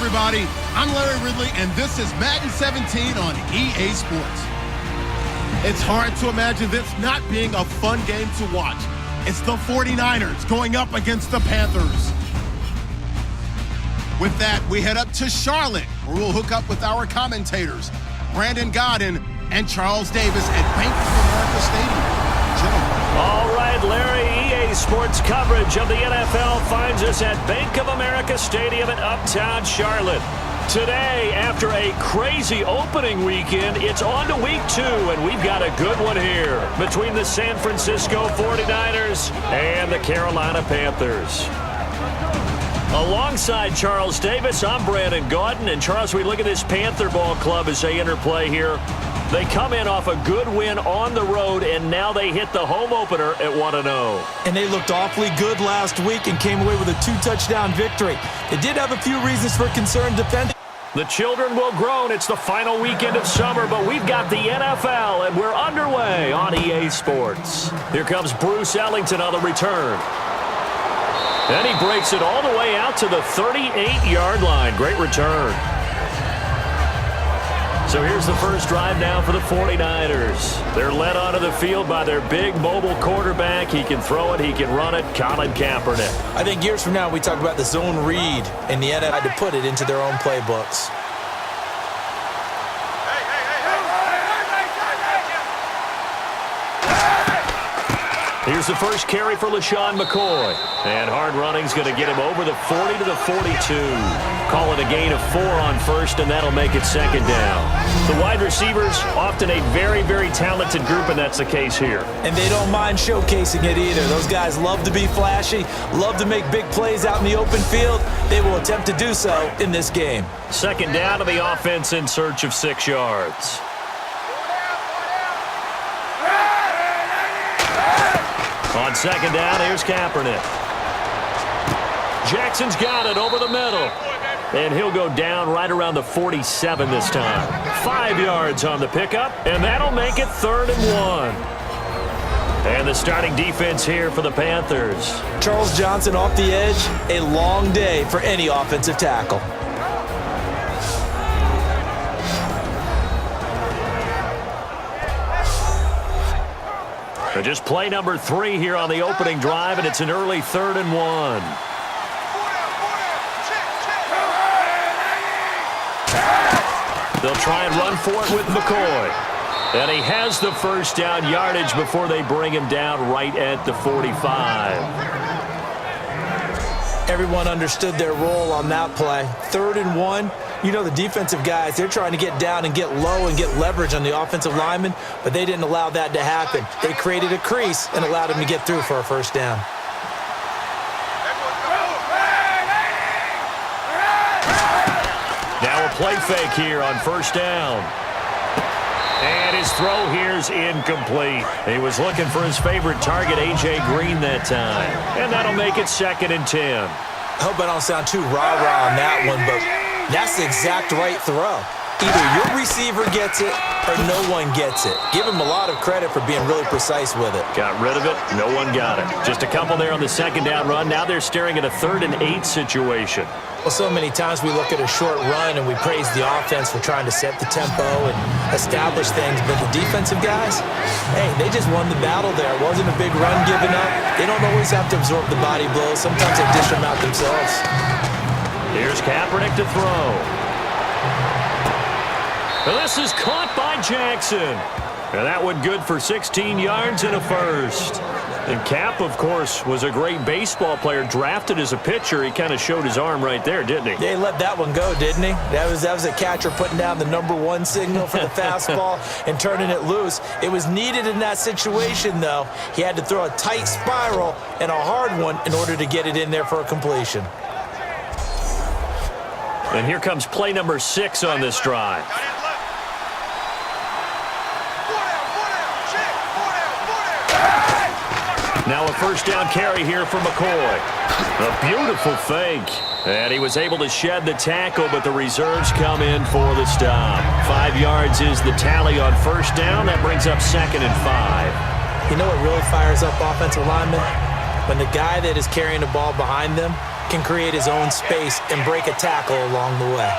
everybody. I'm Larry Ridley, and this is Madden 17 on EA Sports. It's hard to imagine this not being a fun game to watch. It's the 49ers going up against the Panthers. With that, we head up to Charlotte, where we'll hook up with our commentators, Brandon Godden and Charles Davis at Bank of America Stadium. Gentlemen. All right, Larry, EA Sports coverage of the NFL finds us at Bank of America Stadium in uptown Charlotte. Today, after a crazy opening weekend, it's on to week 2, and we've got a good one here between the San Francisco 49ers and the Carolina Panthers. Alongside Charles Davis, I'm Brandon Gaudin. And Charles, we look at this Panther ball club as they interplay here. They come in off a good win on the road, and now they hit the home opener at 1-0. And they looked awfully good last week and came away with a 2-touchdown victory. They did have a few reasons for concern defending. The children will groan. It's the final weekend of summer, but we've got the NFL, and we're underway on EA Sports. Here comes Bruce Ellington on the return. And he breaks it all the way out to the 38-yard line. Great return. So here's the first drive now for the 49ers. They're led onto the field by their big mobile quarterback. He can throw it, he can run it, Colin Kaepernick. I think years from now we talk about the zone read, and the NFL had to put it into their own playbooks. Here's the first carry for LaShawn McCoy. And hard running's going to get him over the 40 to the 42. Call it a gain of 4 on first, and that'll make it second down. The wide receivers, often a very, very talented group, and that's the case here. And they don't mind showcasing it either. Those guys love to be flashy, love to make big plays out in the open field. They will attempt to do so in this game. Second down to the offense in search of 6 yards. On second down, here's Kaepernick. Jackson's got it over the middle. And he'll go down right around the 47 this time. 5 yards on the pickup, and that'll make it 3rd and 1. And the starting defense here for the Panthers. Charles Johnson off the edge. A long day for any offensive tackle. Just play number 3 here on the opening drive, and it's an early 3rd and 1. They'll try and run for it with McCoy. And he has the first down yardage before they bring him down right at the 45. Everyone understood their role on that play. 3rd and 1. You know, the defensive guys, they're trying to get down and get low and get leverage on the offensive linemen, but they didn't allow that to happen. They created a crease and allowed him to get through for a first down. Now a play fake here on first down. And his throw here's incomplete. He was looking for his favorite target, A.J. Green, that time. And that'll make it 2nd and 10. I hope I don't sound too rah-rah on that one, but that's the exact right throw. Either your receiver gets it or no one gets it. Give him a lot of credit for being really precise with it. Got rid of it. No one got it. Just a couple there on the second down run. Now they're staring at a 3rd and 8 situation. Well, so many times we look at a short run and we praise the offense for trying to set the tempo and establish things. But the defensive guys, hey, they just won the battle there. It wasn't a big run given up. They don't always have to absorb the body blows. Sometimes they dish them out themselves. Here's Kaepernick to throw. And this is caught by Jackson. And that one good for 16 yards and a first. And Cap, of course, was a great baseball player, drafted as a pitcher. He kind of showed his arm right there, didn't he? Yeah, he let that one go, didn't he? That was a catcher putting down the #1 signal for the fastball and turning it loose. It was needed in that situation, though. He had to throw a tight spiral and a hard one in order to get it in there for a completion. And here comes play number 6 on this drive. Now a first down carry here for McCoy. A beautiful fake. And he was able to shed the tackle, but the reserves come in for the stop. 5 yards is the tally on first down. That brings up 2nd and 5. You know what really fires up offensive linemen? When the guy that is carrying the ball behind them can create his own space and break a tackle along the way.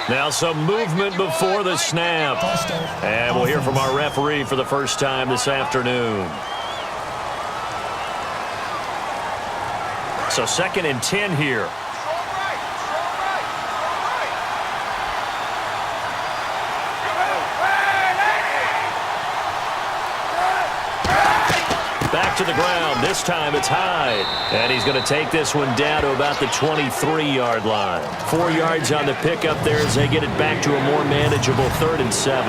Now some movement before the snap. And we'll hear from our referee for the first time this afternoon. So 2nd and 10 here. Back to the ground. This time it's Hyde. And he's going to take this one down to about the 23-yard line. 4 yards on the pickup there as they get it back to a more manageable 3rd and 7.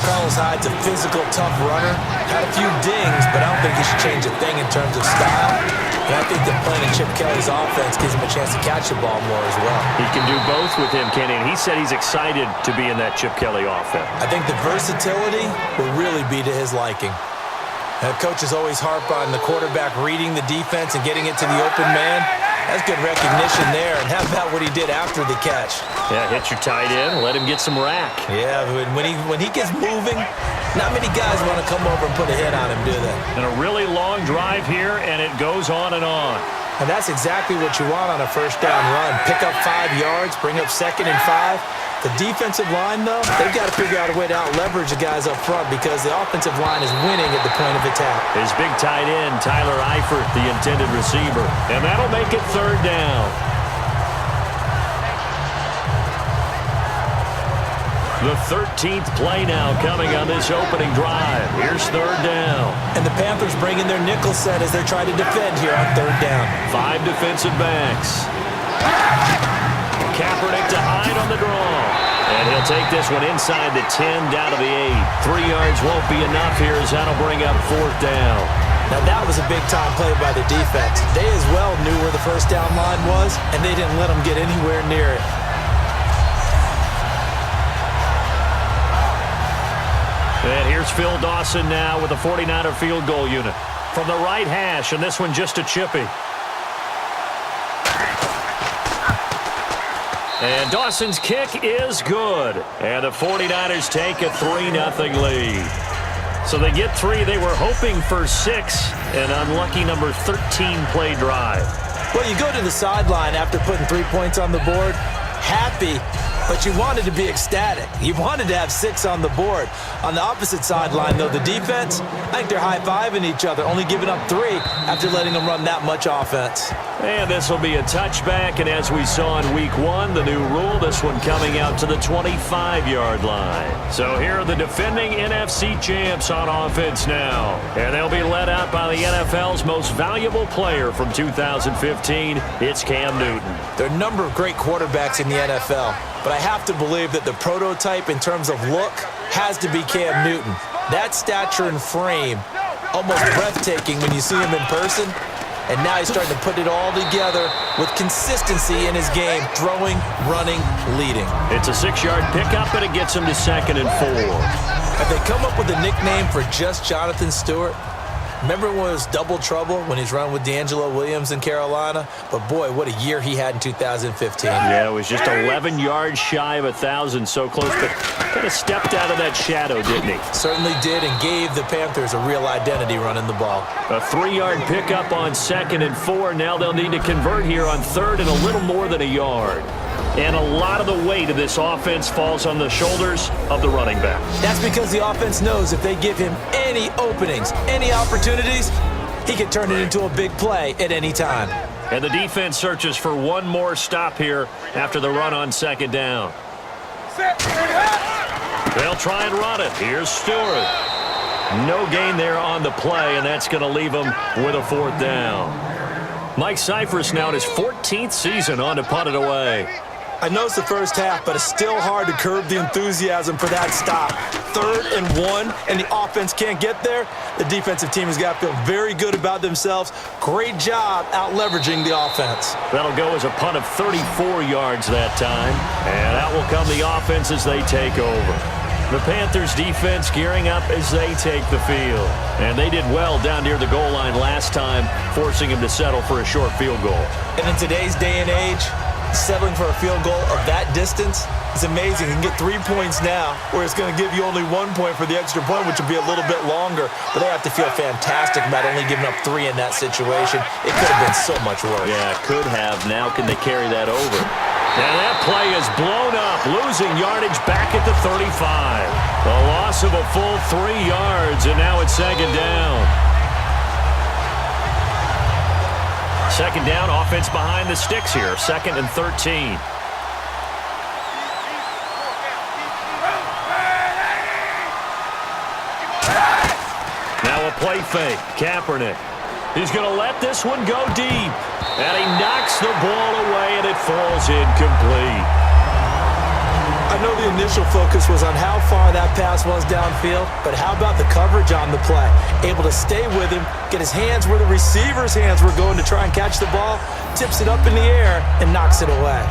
Carlos Hyde's a physical, tough runner. Had a few dings, but I don't think he should change a thing in terms of style. And I think that playing in Chip Kelly's offense gives him a chance to catch the ball more as well. He can do both with him, Kenny, and he said he's excited to be in that Chip Kelly offense. I think the versatility will really be to his liking. Coaches always harp on the quarterback reading the defense and getting it to the open man. That's good recognition there. And how about what he did after the catch? Yeah, hit your tight end, let him get some rack. Yeah, when he gets moving, not many guys want to come over and put a hit on him, do they? And a really long drive here, and it goes on and on. And that's exactly what you want on a first down run. Pick up 5 yards, bring up 2nd and 5. The defensive line, though, they've got to figure out a way to out-leverage the guys up front because the offensive line is winning at the point of attack. His big tight end, Tyler Eifert, the intended receiver. And that'll make it 3rd down. The 13th play now coming on this opening drive. Here's 3rd down. And the Panthers bring in their nickel set as they try to defend here on 3rd down. 5 defensive backs. Kaepernick to Hyde on the draw. And he'll take this one inside the 10 down to the 8. 3 yards won't be enough here as that'll bring up 4th down. Now that was a big-time play by the defense. They as well knew where the first down line was, and they didn't let them get anywhere near it. And here's Phil Dawson now with a 49er field goal unit. From the right hash, and this one just a chippy. And Dawson's kick is good. And the 49ers take a 3-0 lead. So they get 3. They were hoping for 6. An unlucky number 13 play drive. Well, you go to the sideline after putting 3 points on the board, happy, but you wanted to be ecstatic. You wanted to have 6 on the board. On the opposite sideline, though, the defense, I think they're high-fiving each other, only giving up 3 after letting them run that much offense. And this will be a touchback, and as we saw in Week 1, the new rule, this one coming out to the 25-yard line. So here are the defending NFC champs on offense now. And they'll be led out by the NFL's most valuable player from 2015. It's Cam Newton. There are a number of great quarterbacks in the NFL, but I have to believe that the prototype in terms of look has to be Cam Newton. That stature and frame, almost breathtaking when you see him in person. And now he's starting to put it all together with consistency in his game, throwing, running, leading. It's a 6-yard pickup, and it gets him to 2nd and 4. Have they come up with a nickname for just Jonathan Stewart? Remember when it was double trouble when he's running with D'Angelo Williams in Carolina? But boy, what a year he had in 2015. Yeah, it was just 11 yards shy of 1,000, so close, but kind of stepped out of that shadow, didn't he? Certainly did, and gave the Panthers a real identity running the ball. A 3-yard pickup on 2nd and 4. Now they'll need to convert here on 3rd and a little more than a yard. And a lot of the weight of this offense falls on the shoulders of the running back. That's because the offense knows if they give him any openings, any opportunities, he can turn it into a big play at any time. And the defense searches for one more stop here after the run on 2nd down. They'll try and run it. Here's Stewart. No gain there on the play, and that's going to leave him with a 4th down. Mike Cyphers now in his 14th season on to punt it away. I know it's the first half, but it's still hard to curb the enthusiasm for that stop. 3rd and 1, and the offense can't get there. The defensive team has got to feel very good about themselves. Great job out-leveraging the offense. That'll go as a punt of 34 yards that time, and out will come the offense as they take over. The Panthers defense gearing up as they take the field. And they did well down near the goal line last time, forcing him to settle for a short field goal. And in today's day and age, settling for a field goal of that distance is amazing. You can get 3 points now, where it's going to give you only 1 point for the extra point, which will be a little bit longer. But they have to feel fantastic about only giving up 3 in that situation. It could have been so much worse. Yeah, could have. Now can they carry that over? And that play is blown up, losing yardage back at the 35. A loss of a full 3 yards, and now it's second down. Second down, offense behind the sticks here. 2nd and 13. Now a play fake. Kaepernick. He's going to let this one go deep. And he knocks the ball away, and it falls incomplete. I know the initial focus was on how far that pass was downfield, but how about the coverage on the play? Able to stay with him, get his hands where the receiver's hands were going to try and catch the ball, tips it up in the air, and knocks it away.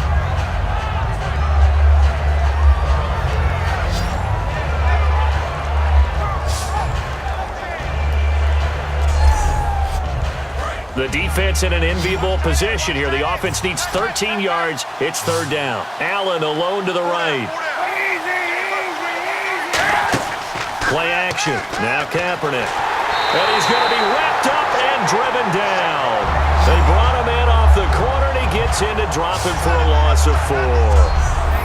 The defense in an enviable position here. The offense needs 13 yards. It's third down. Allen alone to the right. Play action. Now Kaepernick. And he's going to be wrapped up and driven down. They brought him in off the corner, and he gets in to drop him for a loss of 4.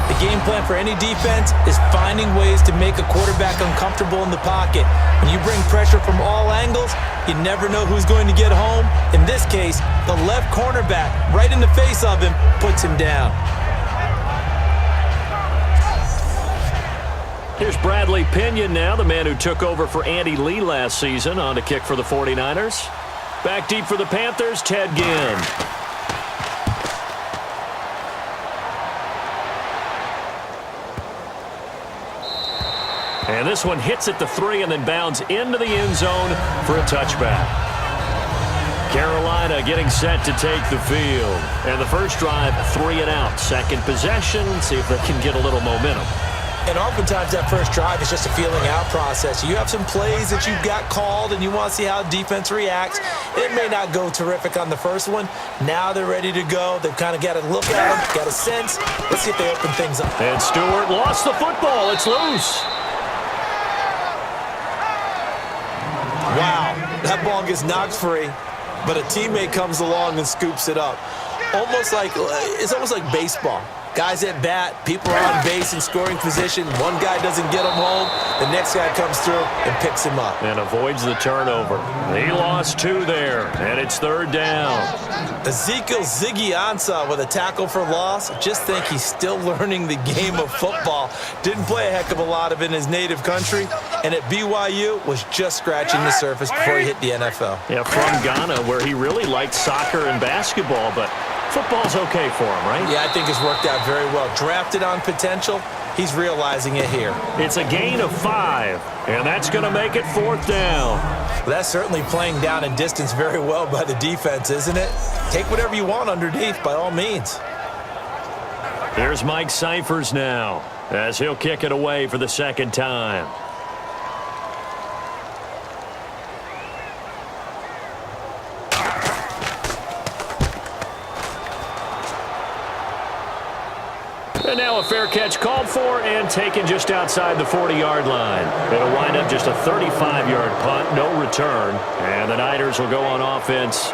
The game plan for any defense is finding ways to make a quarterback uncomfortable in the pocket. When you bring pressure from all angles, you never know who's going to get home. In this case, the left cornerback, right in the face of him, puts him down. Here's Bradley Pinion now, the man who took over for Andy Lee last season on to kick for the 49ers. Back deep for the Panthers, Ted Ginn. And this one hits at the 3 and then bounds into the end zone for a touchback. Carolina getting set to take the field. And the first drive, 3 and out. Second possession, see if they can get a little momentum. And oftentimes that first drive is just a feeling out process. You have some plays that you've got called and you want to see how defense reacts. It may not go terrific on the first one. Now they're ready to go. They've kind of got to look at them, got a sense. Let's see if they open things up. And Stewart lost the football. It's loose. Wow, that ball gets knocked free, but a teammate comes along and scoops it up. It's almost like baseball. Guys at bat, people are on base in scoring position. One guy doesn't get him home. The next guy comes through and picks him up. And avoids the turnover. He lost 2 there, and it's third down. Ezekiel Ziggy Ansah with a tackle for loss. Just think he's still learning the game of football. Didn't play a heck of a lot of it in his native country, and at BYU was just scratching the surface before he hit the NFL. Yeah, from Ghana, where he really liked soccer and basketball, but football's okay for him, right? Yeah, I think it's worked out very well. Drafted on potential, he's realizing it here. It's a gain of 5, and that's going to make it fourth down. Well, that's certainly playing down and distance very well by the defense, isn't it? Take whatever you want underneath, by all means. Here's Mike Cyphers now, as he'll kick it away for the second time. And now a fair catch called for and taken just outside the 40-yard line. It'll wind up just a 35-yard punt, no return. And the Niners will go on offense,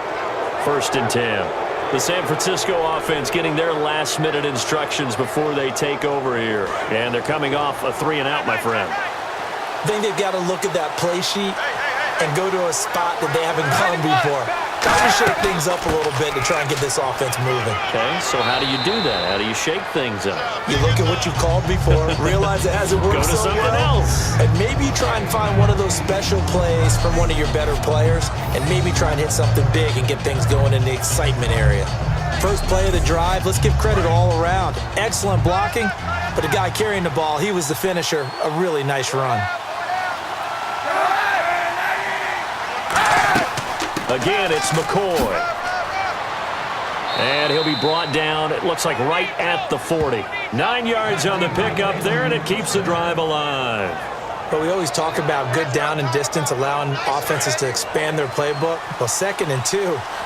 1st and 10. The San Francisco offense getting their last-minute instructions before they take over here. And they're coming off a 3 and out, my friend. I think they've got to look at that play sheet and go to a spot that they haven't gone before. Try to shake things up a little bit to try and get this offense moving. Okay, so how do you do that? How do you shake things up? You look at what you called before, realize it hasn't worked Go to so something well, else. and maybe try and find one of those special plays from one of your better players, and maybe try and hit something big and get things going in the excitement area. First play of the drive, let's give credit all around. Excellent blocking, but the guy carrying the ball, he was the finisher. A really nice run. Again, it's McCoy. And he'll be brought down, it looks like right at the 40. 9 yards on the pickup there, and it keeps the drive alive. But we always talk about good down and distance, allowing offenses to expand their playbook. Well, 2nd and 2,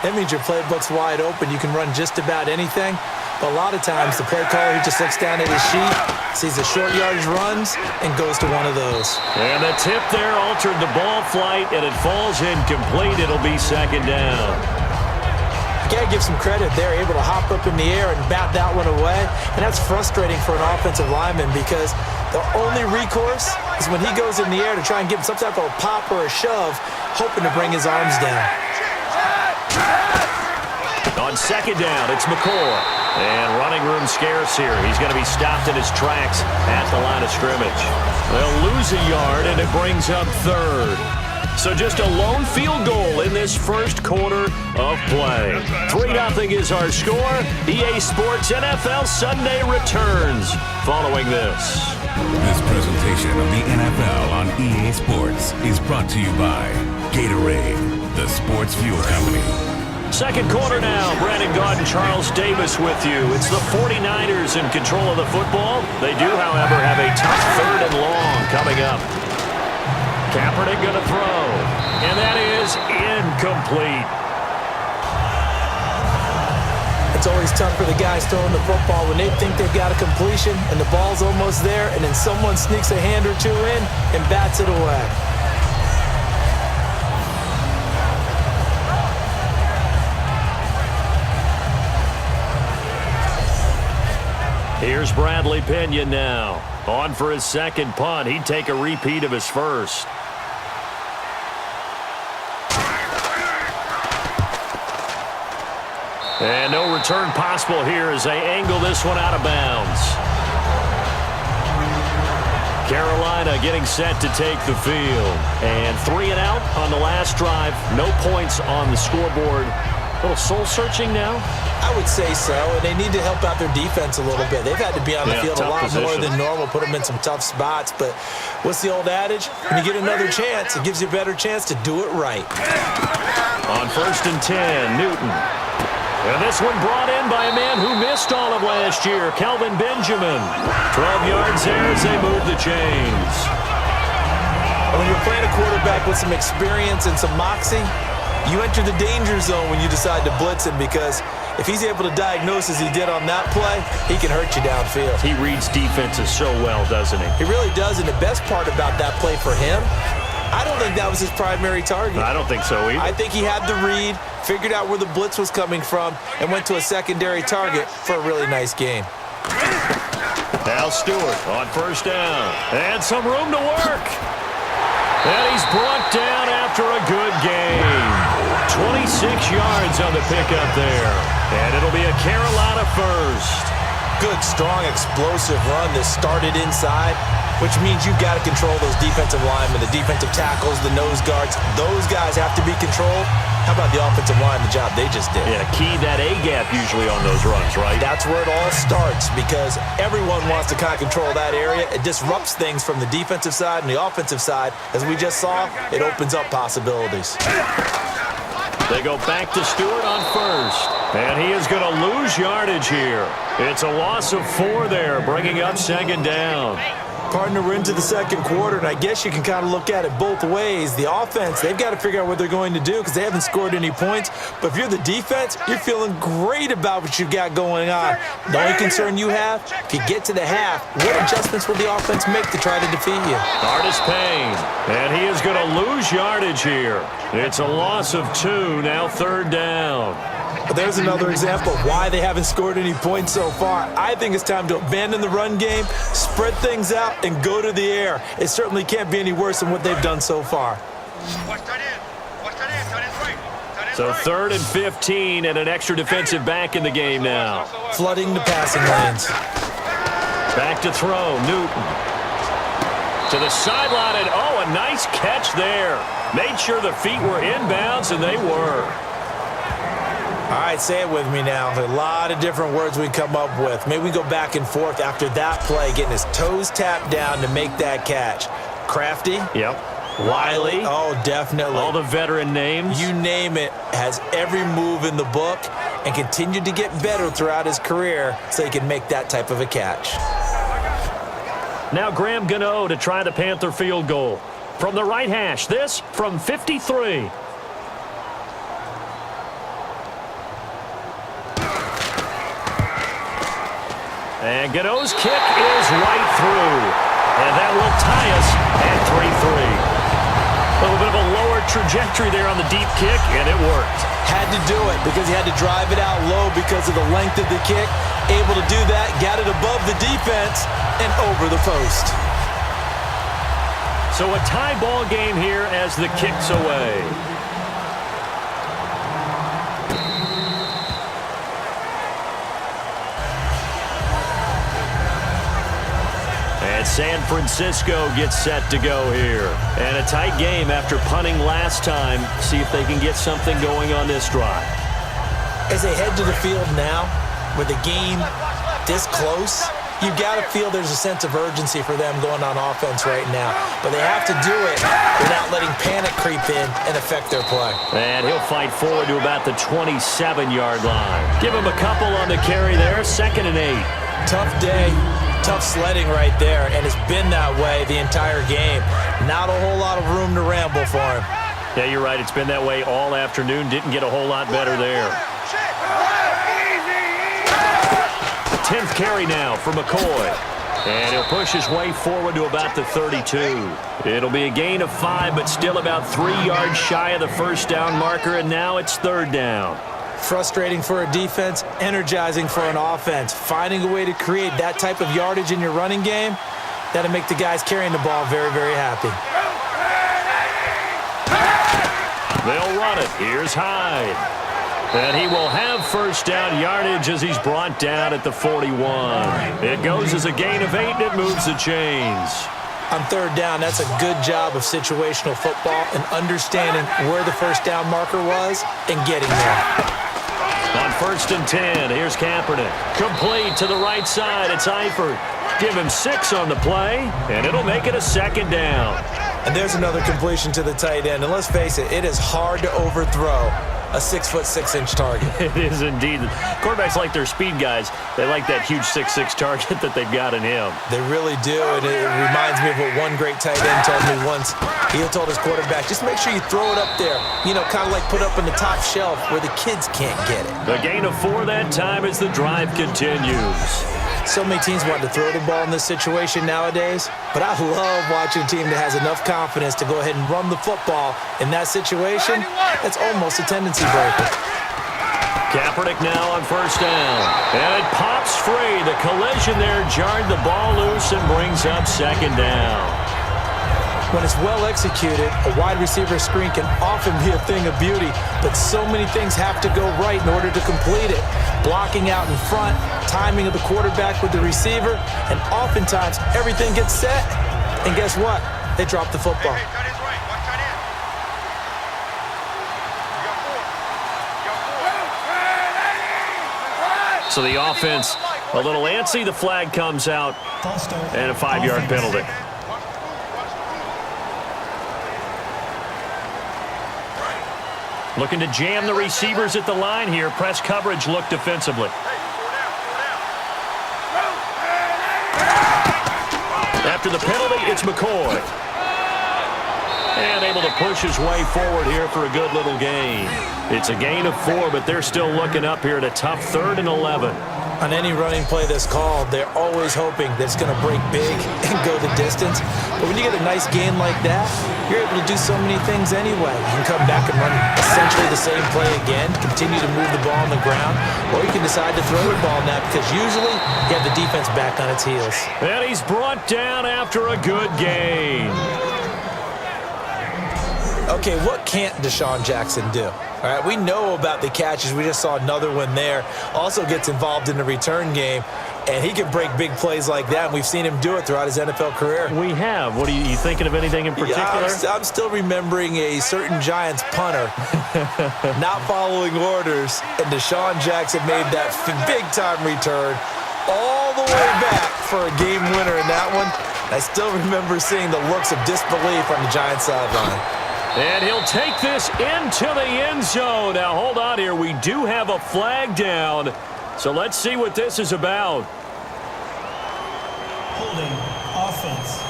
that means your playbook's wide open. You can run just about anything. But a lot of times, the play caller, he just looks down at his sheet, sees the short yardage runs, and goes to one of those. And the tip there altered the ball flight, and it falls incomplete. It'll be second down. You got to give some credit. They're able to hop up in the air and bat that one away. And that's frustrating for an offensive lineman because the only recourse is when he goes in the air to try and give him some type of a pop or a shove, hoping to bring his arms down. On second down, it's McCoy. And running room scarce here. He's going to be stopped in his tracks at the line of scrimmage. They'll lose a yard, and it brings up third. So just a lone field goal in this first quarter of play. 3-0 is our score. EA Sports NFL Sunday returns following this. This presentation of the NFL on EA Sports is brought to you by Gatorade, the sports fuel company. Second quarter now. Brandon Gaudin, Charles Davis with you. It's the 49ers in control of the football. They do, however, have a tough third and long coming up. Kaepernick going to throw, and that is incomplete. It's always tough for the guys throwing the football when they think they've got a completion and the ball's almost there, and then someone sneaks a hand or two in and bats it away. Here's Bradley Pinion now. On for his second punt. He'd take a repeat of his first. And no return possible here as they angle this one out of bounds. Carolina getting set to take the field. And 3 and out on the last drive. No points on the scoreboard. A little soul-searching now? I would say so, and they need to help out their defense a little bit. They've had to be on the field a lot more than normal, put them in some tough spots. But what's the old adage? When you get another chance, it gives you a better chance to do it right. On 1st and 10, Newton. And this one brought in by a man who missed all of last year, Kelvin Benjamin. 12 yards there as they move the chains. When you're playing a quarterback with some experience and some moxie, you enter the danger zone when you decide to blitz him because if he's able to diagnose as he did on that play, he can hurt you downfield. He reads defenses so well, doesn't he? He really does, and the best part about that play for him, I don't think that was his primary target. I don't think so either. I think he had the read, figured out where the blitz was coming from, and went to a secondary target for a really nice game. Now Stewart on 1st down. And some room to work. And he's brought down after a good game. 26 yards on the pickup there. And it'll be a Carolina first. Good, strong, explosive run that started inside, which means you've got to control those defensive linemen, the defensive tackles, the nose guards. Those guys have to be controlled. How about the offensive line, the job they just did? Yeah, key that A-gap usually on those runs, right? That's where it all starts because everyone wants to kind of control that area. It disrupts things from the defensive side and the offensive side. As we just saw, it opens up possibilities. They go back to Stewart on 1st. And he is going to lose yardage here. It's a loss of 4 there, bringing up 2nd down. Partner, we're into the second quarter, and I guess you can kind of look at it both ways. The offense, they've got to figure out what they're going to do because they haven't scored any points. But if you're the defense, you're feeling great about what you've got going on. The only concern you have, if you get to the half, what adjustments will the offense make to try to defeat you? Artis Payne, and he is going to lose yardage here. It's a loss of 2, now 3rd down. But there's another example of why they haven't scored any points so far. I think it's time to abandon the run game, spread things out, and go to the air. It certainly can't be any worse than what they've done so far. So 3rd and 15 and an extra defensive back in the game now. Flooding the passing lanes. Back to throw, Newton. To the sideline, and a nice catch there. Made sure the feet were inbounds, and they were. All right, say it with me now. There are a lot of different words we come up with. Maybe we go back and forth after that play, getting his toes tapped down to make that catch. Crafty? Yep. Wiley? Oh, definitely. All the veteran names? You name it. Has every move in the book and continued to get better throughout his career so he can make that type of a catch. Now Graham Gano to try the Panther field goal. From the right hash, this from 53. And Gano's kick is right through. And that will tie us at 3-3. A little bit of a lower trajectory there on the deep kick, and it worked. Had to do it because he had to drive it out low because of the length of the kick. Able to do that, got it above the defense, and over the post. So a tie ball game here as the kick's away. And San Francisco gets set to go here. And a tight game after punting last time. See if they can get something going on this drive. As they head to the field now, with the game this close, you got to feel there's a sense of urgency for them going on offense right now. But they have to do it without letting panic creep in and affect their play. And he'll fight forward to about the 27-yard line. Give him a couple on the carry there, 2nd and 8. Tough day, tough sledding right there, and it's been that way the entire game. Not a whole lot of room to ramble for him. Yeah, you're right. It's been that way all afternoon. Didn't get a whole lot better there. 10th carry now for McCoy. And he'll push his way forward to about the 32. It'll be a gain of 5, but still about 3 yards shy of the first down marker, and now it's 3rd down. Frustrating for a defense, energizing for an offense. Finding a way to create that type of yardage in your running game, that'll make the guys carrying the ball very, very happy. They'll run it. Here's Hyde. And he will have first down yardage as he's brought down at the 41. It goes as a gain of 8, and it moves the chains. On 3rd down, that's a good job of situational football and understanding where the first down marker was and getting there. On 1st and 10, here's Kaepernick. Complete to the right side. It's Eifert. Give him 6 on the play, and it'll make it a 2nd down. And there's another completion to the tight end. And let's face it, it is hard to overthrow a 6'6" target. It is indeed. Quarterbacks like their speed guys. They like that huge 6'6" target that they've got in him. They really do, and it reminds me of what one great tight end told me once. He told his quarterback, just make sure you throw it up there, you know, kind of like put up on the top shelf where the kids can't get it. The gain of 4 that time as the drive continues. So many teams want to throw the ball in this situation nowadays, but I love watching a team that has enough confidence to go ahead and run the football in that situation. That's almost a tendency breaker. Kaepernick now on 1st down. And it pops free. The collision there jarred the ball loose and brings up 2nd down. When it's well executed, a wide receiver screen can often be a thing of beauty, but so many things have to go right in order to complete it. Blocking out in front, timing of the quarterback with the receiver, and oftentimes everything gets set, and guess what? They drop the football. So the offense a little antsy. The flag comes out, and a 5-yard penalty. Looking to jam the receivers at the line here. Press coverage look defensively. After the penalty, it's McCoy. And able to push his way forward here for a good little gain. It's a gain of 4, but they're still looking up here at a tough 3rd and 11. On any running play that's called, they're always hoping that it's going to break big and go the distance. But when you get a nice gain like that, you're able to do so many things anyway. You can come back and run essentially the same play again, continue to move the ball on the ground, or you can decide to throw the ball now because usually you have the defense back on its heels. And he's brought down after a good gain. Okay, what can't Deshaun Jackson do? All right, we know about the catches. We just saw another one there. Also gets involved in the return game, and he can break big plays like that. And we've seen him do it throughout his NFL career. We have. What are you thinking of anything in particular? Yeah, I'm still remembering a certain Giants punter not following orders, and Deshaun Jackson made that big-time return all the way back for a game winner in that one. I still remember seeing the looks of disbelief on the Giants sideline. And he'll take this into the end zone. Now, hold on here. We do have a flag down. So let's see what this is about. Holding offense.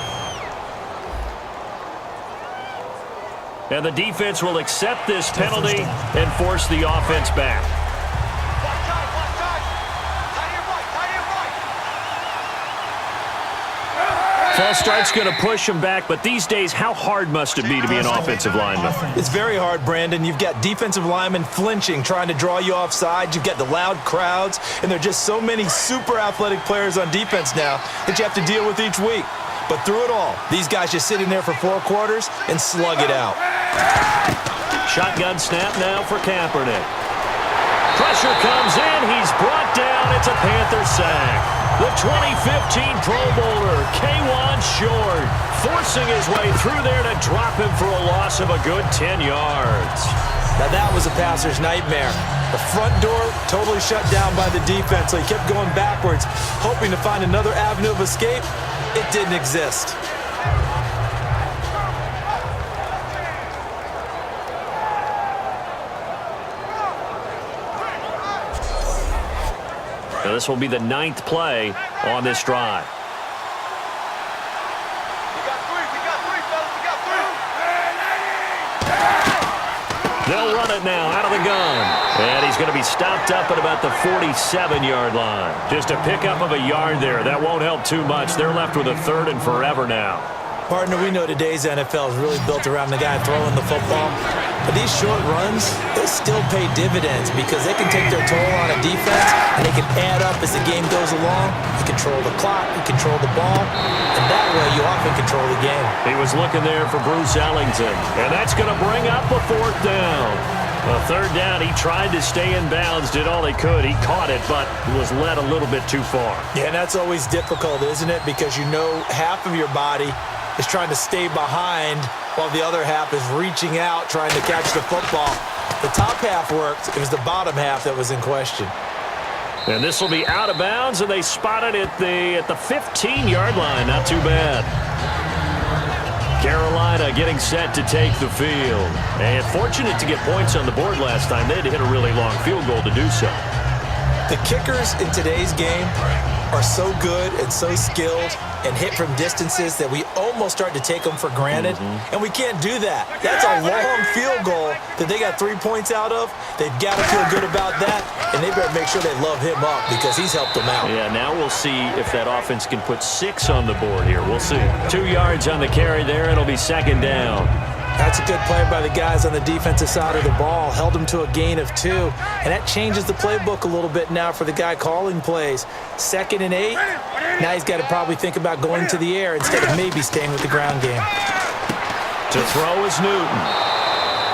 And the defense will accept this penalty and force the offense back. False start's going to push him back, but these days, how hard must it be to be an offensive lineman? It's very hard, Brandon. You've got defensive linemen flinching, trying to draw you offside. You've got the loud crowds, and there are just so many super athletic players on defense now that you have to deal with each week. But through it all, these guys just sit in there for 4 quarters and slug it out. Shotgun snap now for Kaepernick. Pressure comes in. He's brought down. It's a Panther sack. The 2015 Pro Bowler, K'Wan Short, forcing his way through there to drop him for a loss of a good 10 yards. Now that was a passer's nightmare. The front door totally shut down by the defense, so he kept going backwards, hoping to find another avenue of escape. It didn't exist. Now this will be the 9th play on this drive. They'll run it now out of the gun. And he's going to be stopped up at about the 47-yard line. Just a pickup of a yard there. That won't help too much. They're left with a 3rd and forever now. Partner, we know today's NFL is really built around the guy throwing the football. But these short runs, they still pay dividends because they can take their toll on a defense and they can add up as the game goes along. You control the clock, you control the ball, and that way you often control the game. He was looking there for Bruce Ellington, and that's going to bring up a 4th down. A 3rd down, he tried to stay in bounds, did all he could. He caught it, but was led a little bit too far. Yeah, and that's always difficult, isn't it? Because you know half of your body is trying to stay behind while the other half is reaching out, trying to catch the football. The top half worked. It was the bottom half that was in question. And this will be out of bounds, and they spot it at the 15-yard line. Not too bad. Carolina getting set to take the field. And fortunate to get points on the board last time. They had to hit a really long field goal to do so. The kickers in today's game are so good and so skilled and hit from distances that we almost start to take them for granted. And we can't do that. That's a long field goal that they got 3 points out of. They've got to feel good about that, and they better make sure they love him up because he's helped them out. Yeah, now we'll see if that offense can put 6 on the board here. We'll see. 2 yards on the carry there. It'll be 2nd down. That's a good play by the guys on the defensive side of the ball. Held them to a gain of 2. And that changes the playbook a little bit now for the guy calling plays. 2nd and 8. Now he's got to probably think about going to the air instead of maybe staying with the ground game. To throw is Newton.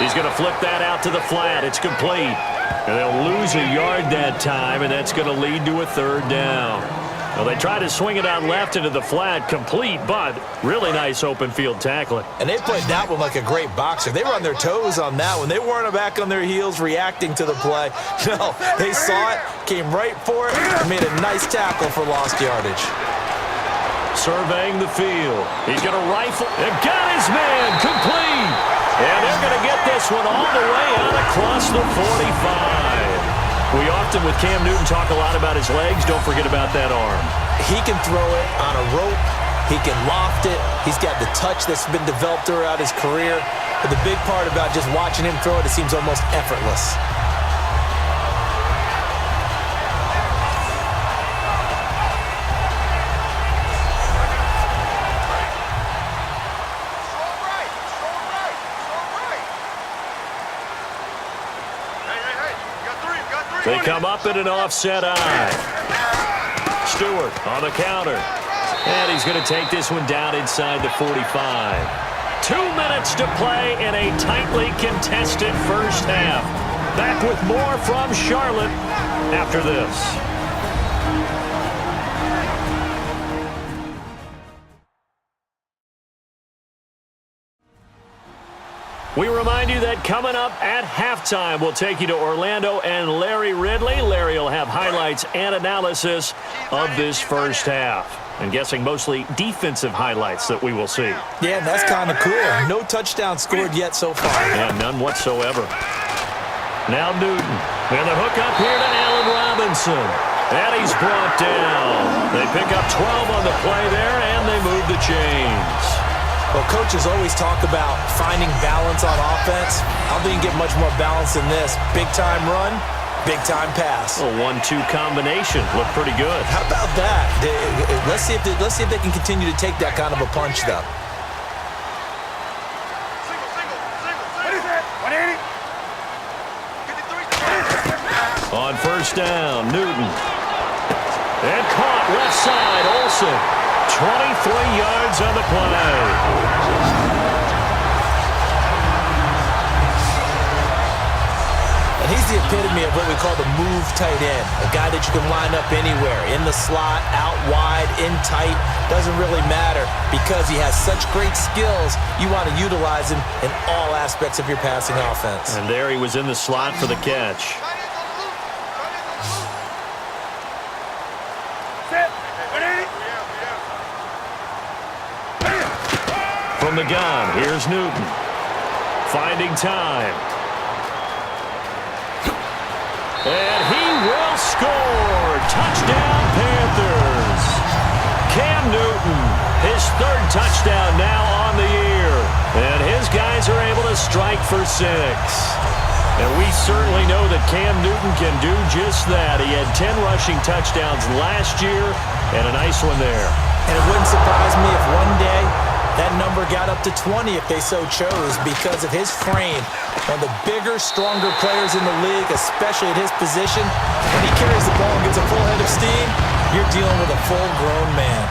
He's going to flip that out to the flat. It's complete. And they'll lose a yard that time, and that's going to lead to a 3rd down. Well, they try to swing it out left into the flat, complete, but really nice open field tackling. And they played that one like a great boxer. They were on their toes on that one. They weren't back on their heels reacting to the play. No, they saw it, came right for it, and made a nice tackle for lost yardage. Surveying the field. He's going to rifle and got his man complete. And they're going to get this one all the way out across the 45. We often, with Cam Newton, talk a lot about his legs. Don't forget about that arm. He can throw it on a rope. He can loft it. He's got the touch that's been developed throughout his career. But the big part about just watching him throw it, it seems almost effortless. They come up in an offset eye. Stewart on the counter. And he's going to take this one down inside the 45. 2 minutes to play in a tightly contested first half. Back with more from Charlotte after this. We remind you that coming up at halftime, we'll take you to Orlando and Larry Ridley. Larry will have highlights and analysis of this first half. I'm guessing mostly defensive highlights that we will see. Yeah, that's kind of cool. No touchdown scored yet so far. Yeah, none whatsoever. Now Newton. And the hook up here to Allen Robinson. And he's brought down. They pick up 12 on the play there, and they move the chains. Well, coaches always talk about finding balance on offense. I don't think you can get much more balance than this. Big-time run, Big-time pass. A 1-2 combination. Looked pretty good. How about that? Let's see if they can continue to take that kind of a punch, though. On first down, Newton. And caught left side, Olsen. 23 yards on the play. And he's the epitome of what we call the move tight end, a guy that you can line up anywhere, in the slot, out wide, in tight, doesn't really matter because he has such great skills. You want to utilize him in all aspects of your passing offense. And there he was in the slot for the catch. From the gun, here's Newton. Finding time. And he will score! Touchdown, Panthers! Cam Newton, his third touchdown now on the year. And his guys are able to strike for 6. And we certainly know that Cam Newton can do just that. He had 10 rushing touchdowns last year and a nice one there. And it wouldn't surprise me if one day that number got up to 20 if they so chose because of his frame. One of the bigger, stronger players in the league, especially at his position. When he carries the ball and gets a full head of steam, you're dealing with a full-grown man.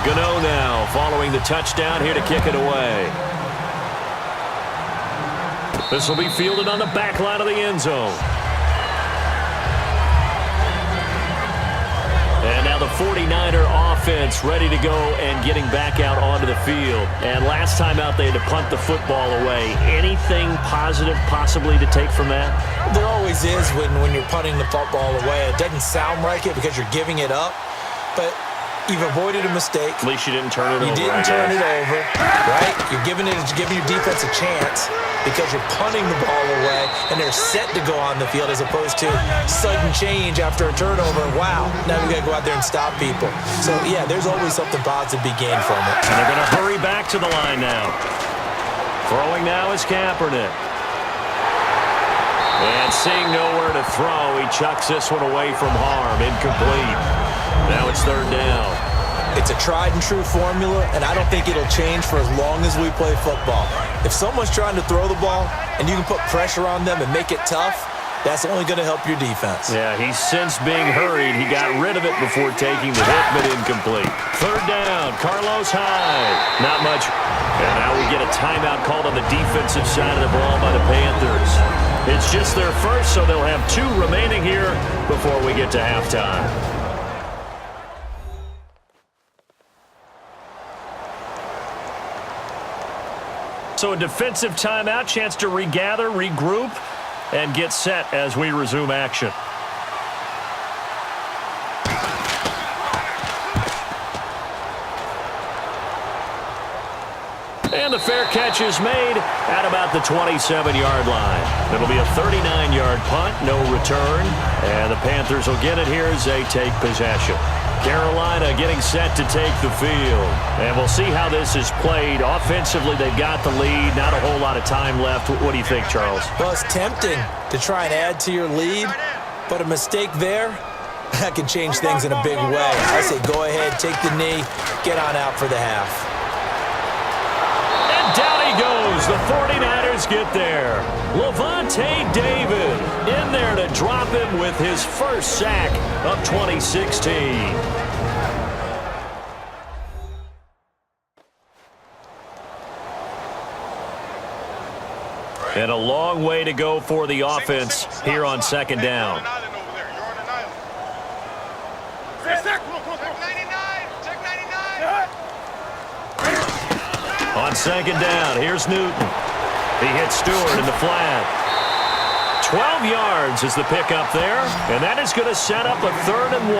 Gano now following the touchdown here to kick it away. This will be fielded on the back line of the end zone. And now the 49er offense ready to go and getting back out onto the field. And last time out they had to punt the football away. Anything positive possibly to take from that? There always is when you're punting the football away. It doesn't sound like it because you're giving it up, but you've avoided a mistake. At least you didn't turn it over. You didn't turn it over, right? You're giving your defense a chance because you're punting the ball away and they're set to go on the field as opposed to sudden change after a turnover. Wow, now we got to go out there and stop people. So, yeah, there's always something positive to be gained from it. And they're going to hurry back to the line now. Throwing now is Kaepernick. And seeing nowhere to throw, he chucks this one away from harm. Incomplete. Now it's third down. It's a tried and true formula, and I don't think it'll change for as long as we play football. If someone's trying to throw the ball and you can put pressure on them and make it tough, that's only going to help your defense. Yeah, he's since being hurried. He got rid of it before taking the hit, but incomplete. Third down, Carlos Hyde. Not much. And now we get a timeout called on the defensive side of the ball by the Panthers. It's just their first, so they'll have 2 remaining here before we get to halftime. So a defensive timeout, chance to regather, regroup, and get set as we resume action. And the fair catch is made at about the 27-yard line. It'll be a 39-yard punt, no return, and the Panthers will get it here as they take possession. Carolina getting set to take the field. And we'll see how this is played. Offensively, they've got the lead. Not a whole lot of time left. What do you think, Charles? Well, it's tempting to try and add to your lead, but a mistake there, that can change things in a big way. I say go ahead, take the knee, get on out for the half. And down he goes. The 49ers get there. Levante David in there to drop him with his first sack of 2016. And a long way to go for the offense here on second down. On second down, here's Newton. He hits Stewart in the flat. 12 yards is the pickup there, and that is going to set up a 3rd and 1.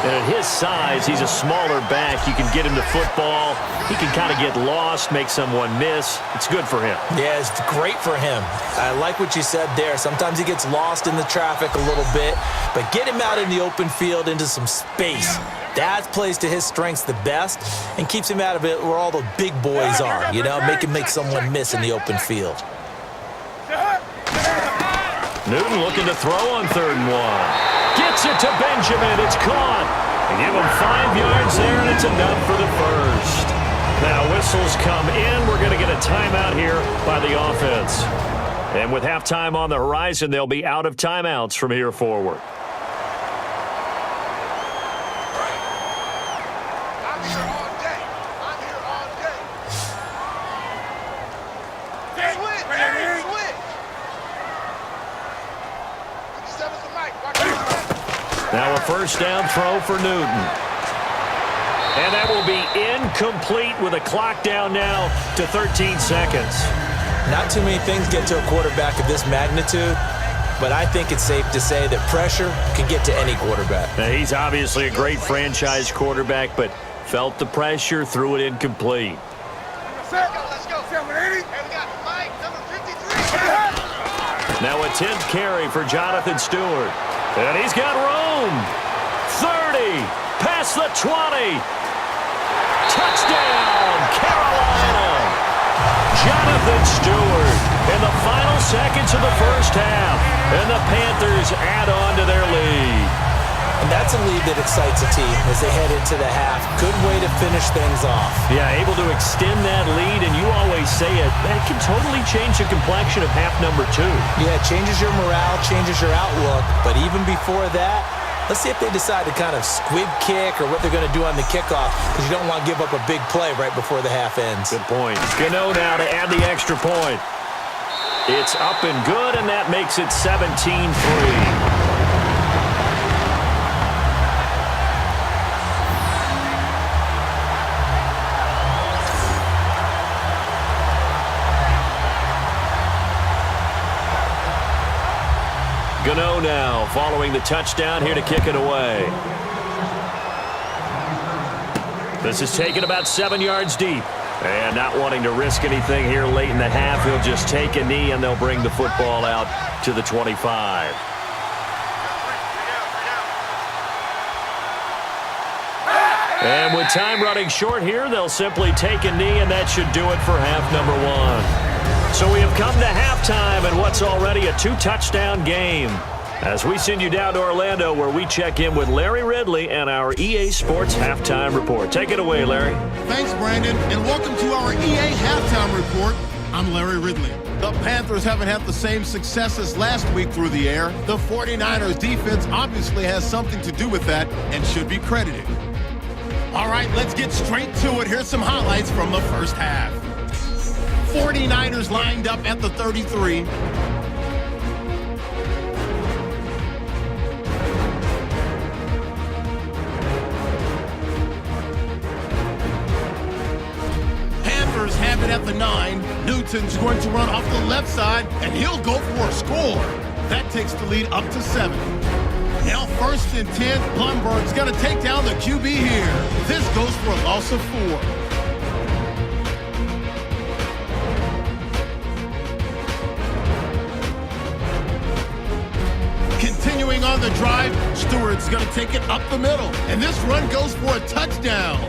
And at his size, he's a smaller back. You can get him to football. He can kind of get lost, make someone miss. It's good for him. Yeah, it's great for him. I like what you said there. Sometimes he gets lost in the traffic a little bit, but get him out in the open field into some space. That plays to his strengths the best and keeps him out of it where all the big boys are, you know, make someone miss in the open field. Newton looking to throw on 3rd and 1. Gets it to Benjamin. It's caught. They give him 5 yards there, and it's enough for the first. Now whistles come in. We're going to get a timeout here by the offense. And with halftime on the horizon, they'll be out of timeouts from here forward. Now a first down throw for Newton. And that will be incomplete with a clock down now to 13 seconds. Not too many things get to a quarterback of this magnitude, but I think it's safe to say that pressure can get to any quarterback. Now he's obviously a great franchise quarterback, but felt the pressure, threw it incomplete. Let's go. And we got Mike, number 53. Now a 10th carry for Jonathan Stewart. And he's got room. 30. Past the 20. Touchdown, Carolina. Jonathan Stewart in the final seconds of the first half. And the Panthers add on to their lead. And that's a lead that excites a team as they head into the half. Good way to finish things off. Yeah, able to extend that lead, and you always say it, that can totally change the complexion of half number 2. Yeah, it changes your morale, changes your outlook. But even before that, let's see if they decide to kind of squib kick or what they're going to do on the kickoff, because you don't want to give up a big play right before the half ends. Good point. Gano now to add the extra point. It's up and good, and that makes it 17-3. Gano now following the touchdown here to kick it away. This is taken about 7 yards deep. And not wanting to risk anything here late in the half, he'll just take a knee and they'll bring the football out to the 25. And with time running short here, they'll simply take a knee, and that should do it for half number 1. So we have come to halftime in what's already a 2-touchdown game. As we send you down to Orlando, where we check in with Larry Ridley and our EA Sports Halftime Report. Take it away, Larry. Thanks, Brandon, and welcome to our EA Halftime Report. I'm Larry Ridley. The Panthers haven't had the same success as last week through the air. The 49ers defense obviously has something to do with that and should be credited. All right, let's get straight to it. Here's some highlights from the first half. 49ers lined up at the 33. Panthers have it at the 9. Newton's going to run off the left side, and he'll go for a score. That takes the lead up to 7. Now 1st and 10, Blumberg's going to take down the QB here. This goes for a loss of 4. Continuing on the drive, Stewart's going to take it up the middle. And this run goes for a touchdown.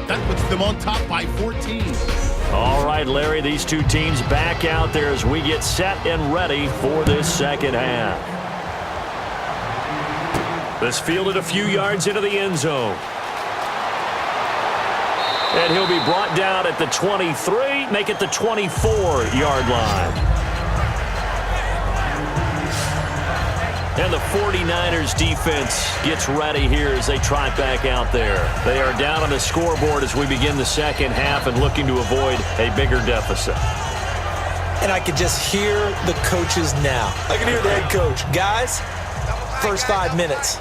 That puts them on top by 14. All right, Larry, these two teams back out there as we get set and ready for this second half. This fielded a few yards into the end zone. And he'll be brought down at the 23, make it the 24-yard line. And the 49ers defense gets ready here as they trot back out there. They are down on the scoreboard as we begin the second half and looking to avoid a bigger deficit. And I can just hear the coaches now. I can hear the head coach. Guys, first 5 minutes,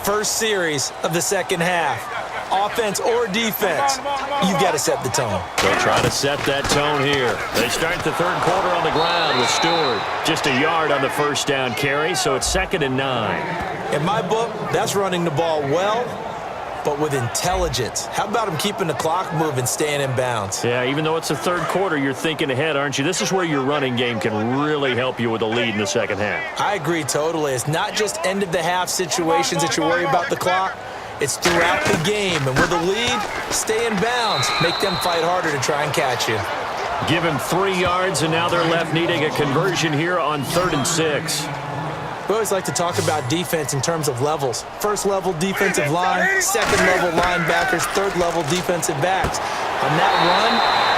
first series of the second half. Offense or defense, you've got to set the tone. They'll try to set that tone here. They start the third quarter on the ground with Stewart. Just a yard on the first down carry, so it's 2nd and 9. In my book, that's running the ball well, but with intelligence. How about him keeping the clock moving, staying in bounds? Yeah, even though it's the third quarter, you're thinking ahead, aren't you? This is where your running game can really help you with a lead in the second half. I agree totally. It's not just end-of-the-half situations that you worry about the clock. It's throughout the game. And with a lead, stay in bounds. Make them fight harder to try and catch you. Give him 3 yards, and now they're left needing a conversion here on 3rd and 6. We always like to talk about defense in terms of levels. First level defensive line, second level linebackers, third level defensive backs. On that run,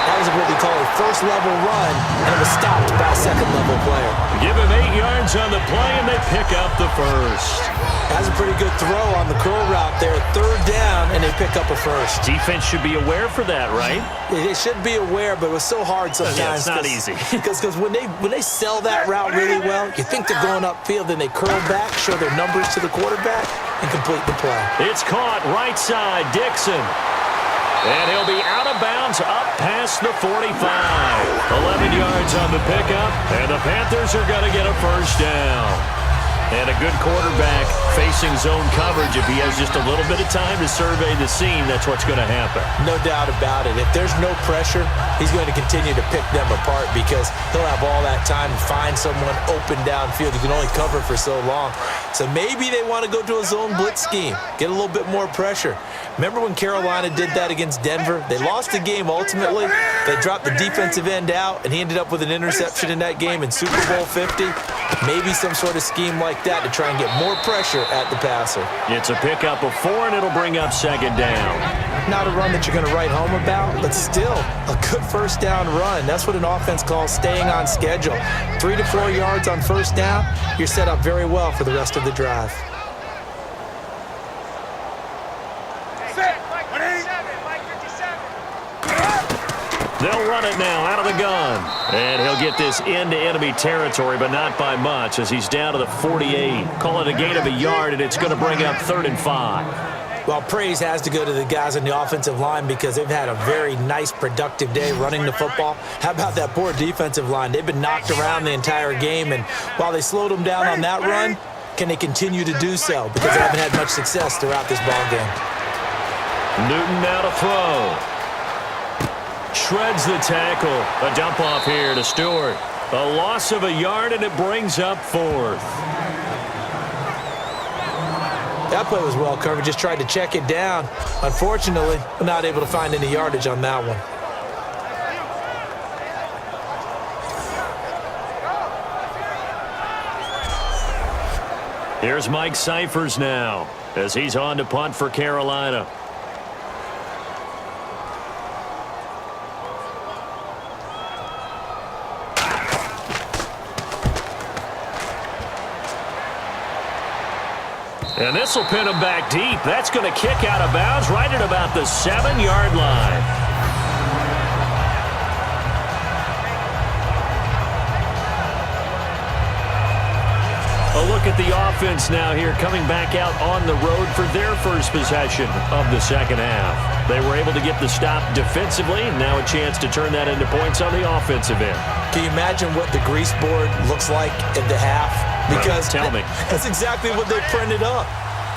that was what we call a first level run, and it was stopped by a second level player. Give him 8 yards on the play, and they pick up the first. That's a pretty good throw on the curl route there. 3rd down, and they pick up a first. Defense should be aware for that, right? They should be aware, but it was so hard sometimes. Yeah, it's not easy. Because when they sell that route really well, you think they're going upfield, then they curl back, show their numbers to the quarterback, and complete the play. It's caught right side, Dixon. And he'll be out of bounds up past the 45. 11 yards on the pickup, and the Panthers are going to get a first down. And a good quarterback facing zone coverage. If he has just a little bit of time to survey the scene, that's what's going to happen. No doubt about it. If there's no pressure, he's going to continue to pick them apart because he'll have all that time to find someone open downfield. He can only cover for so long. So maybe they want to go to a zone blitz scheme, get a little bit more pressure. Remember when Carolina did that against Denver? They lost the game ultimately. They dropped the defensive end out, and he ended up with an interception in that game in Super Bowl 50. Maybe some sort of scheme like that to try and get more pressure at the passer. It's a pickup of 4, and it'll bring up 2nd down. Not a run that you're going to write home about, but still a good first down run. That's what an offense calls staying on schedule. 3 to 4 yards on first down, you're set up very well for the rest of the drive. They'll run it now out of the gun. And he'll get this into enemy territory, but not by much as he's down to the 48. Call it a gain of a yard, and it's going to bring up 3rd and 5. Well, praise has to go to the guys on the offensive line because they've had a very nice, productive day running the football. How about that poor defensive line? They've been knocked around the entire game, and while they slowed them down on that run, can they continue to do so? Because they haven't had much success throughout this ball game. Newton now to throw. Shreds the tackle. A dump off here to Stewart. A loss of a yard, and it brings up 4th. That play was well covered. Just tried to check it down. Unfortunately, we're not able to find any yardage on that one. Here's Mike Cyphers now as he's on to punt for Carolina. And this will pin him back deep. That's going to kick out of bounds right at about the 7-yard line. A look at the offense now here, coming back out on the road for their first possession of the second half. They were able to get the stop defensively, and now a chance to turn that into points on the offensive end. Can you imagine what the grease board looks like at the half? Because tell me. That's exactly what they printed up.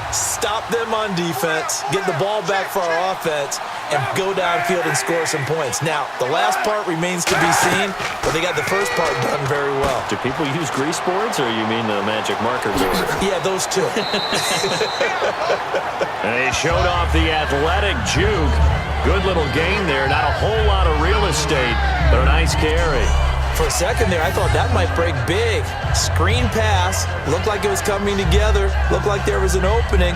Stop them on defense, get the ball back for our offense, and go downfield and score some points. Now, the last part remains to be seen, but they got the first part done very well. Do people use grease boards, or you mean the magic marker board? Yeah, those two. And he showed off the athletic juke. Good little gain there. Not a whole lot of real estate, but a nice carry. For a second there, I thought that might break big. Screen pass. Looked like it was coming together. Looked like there was an opening.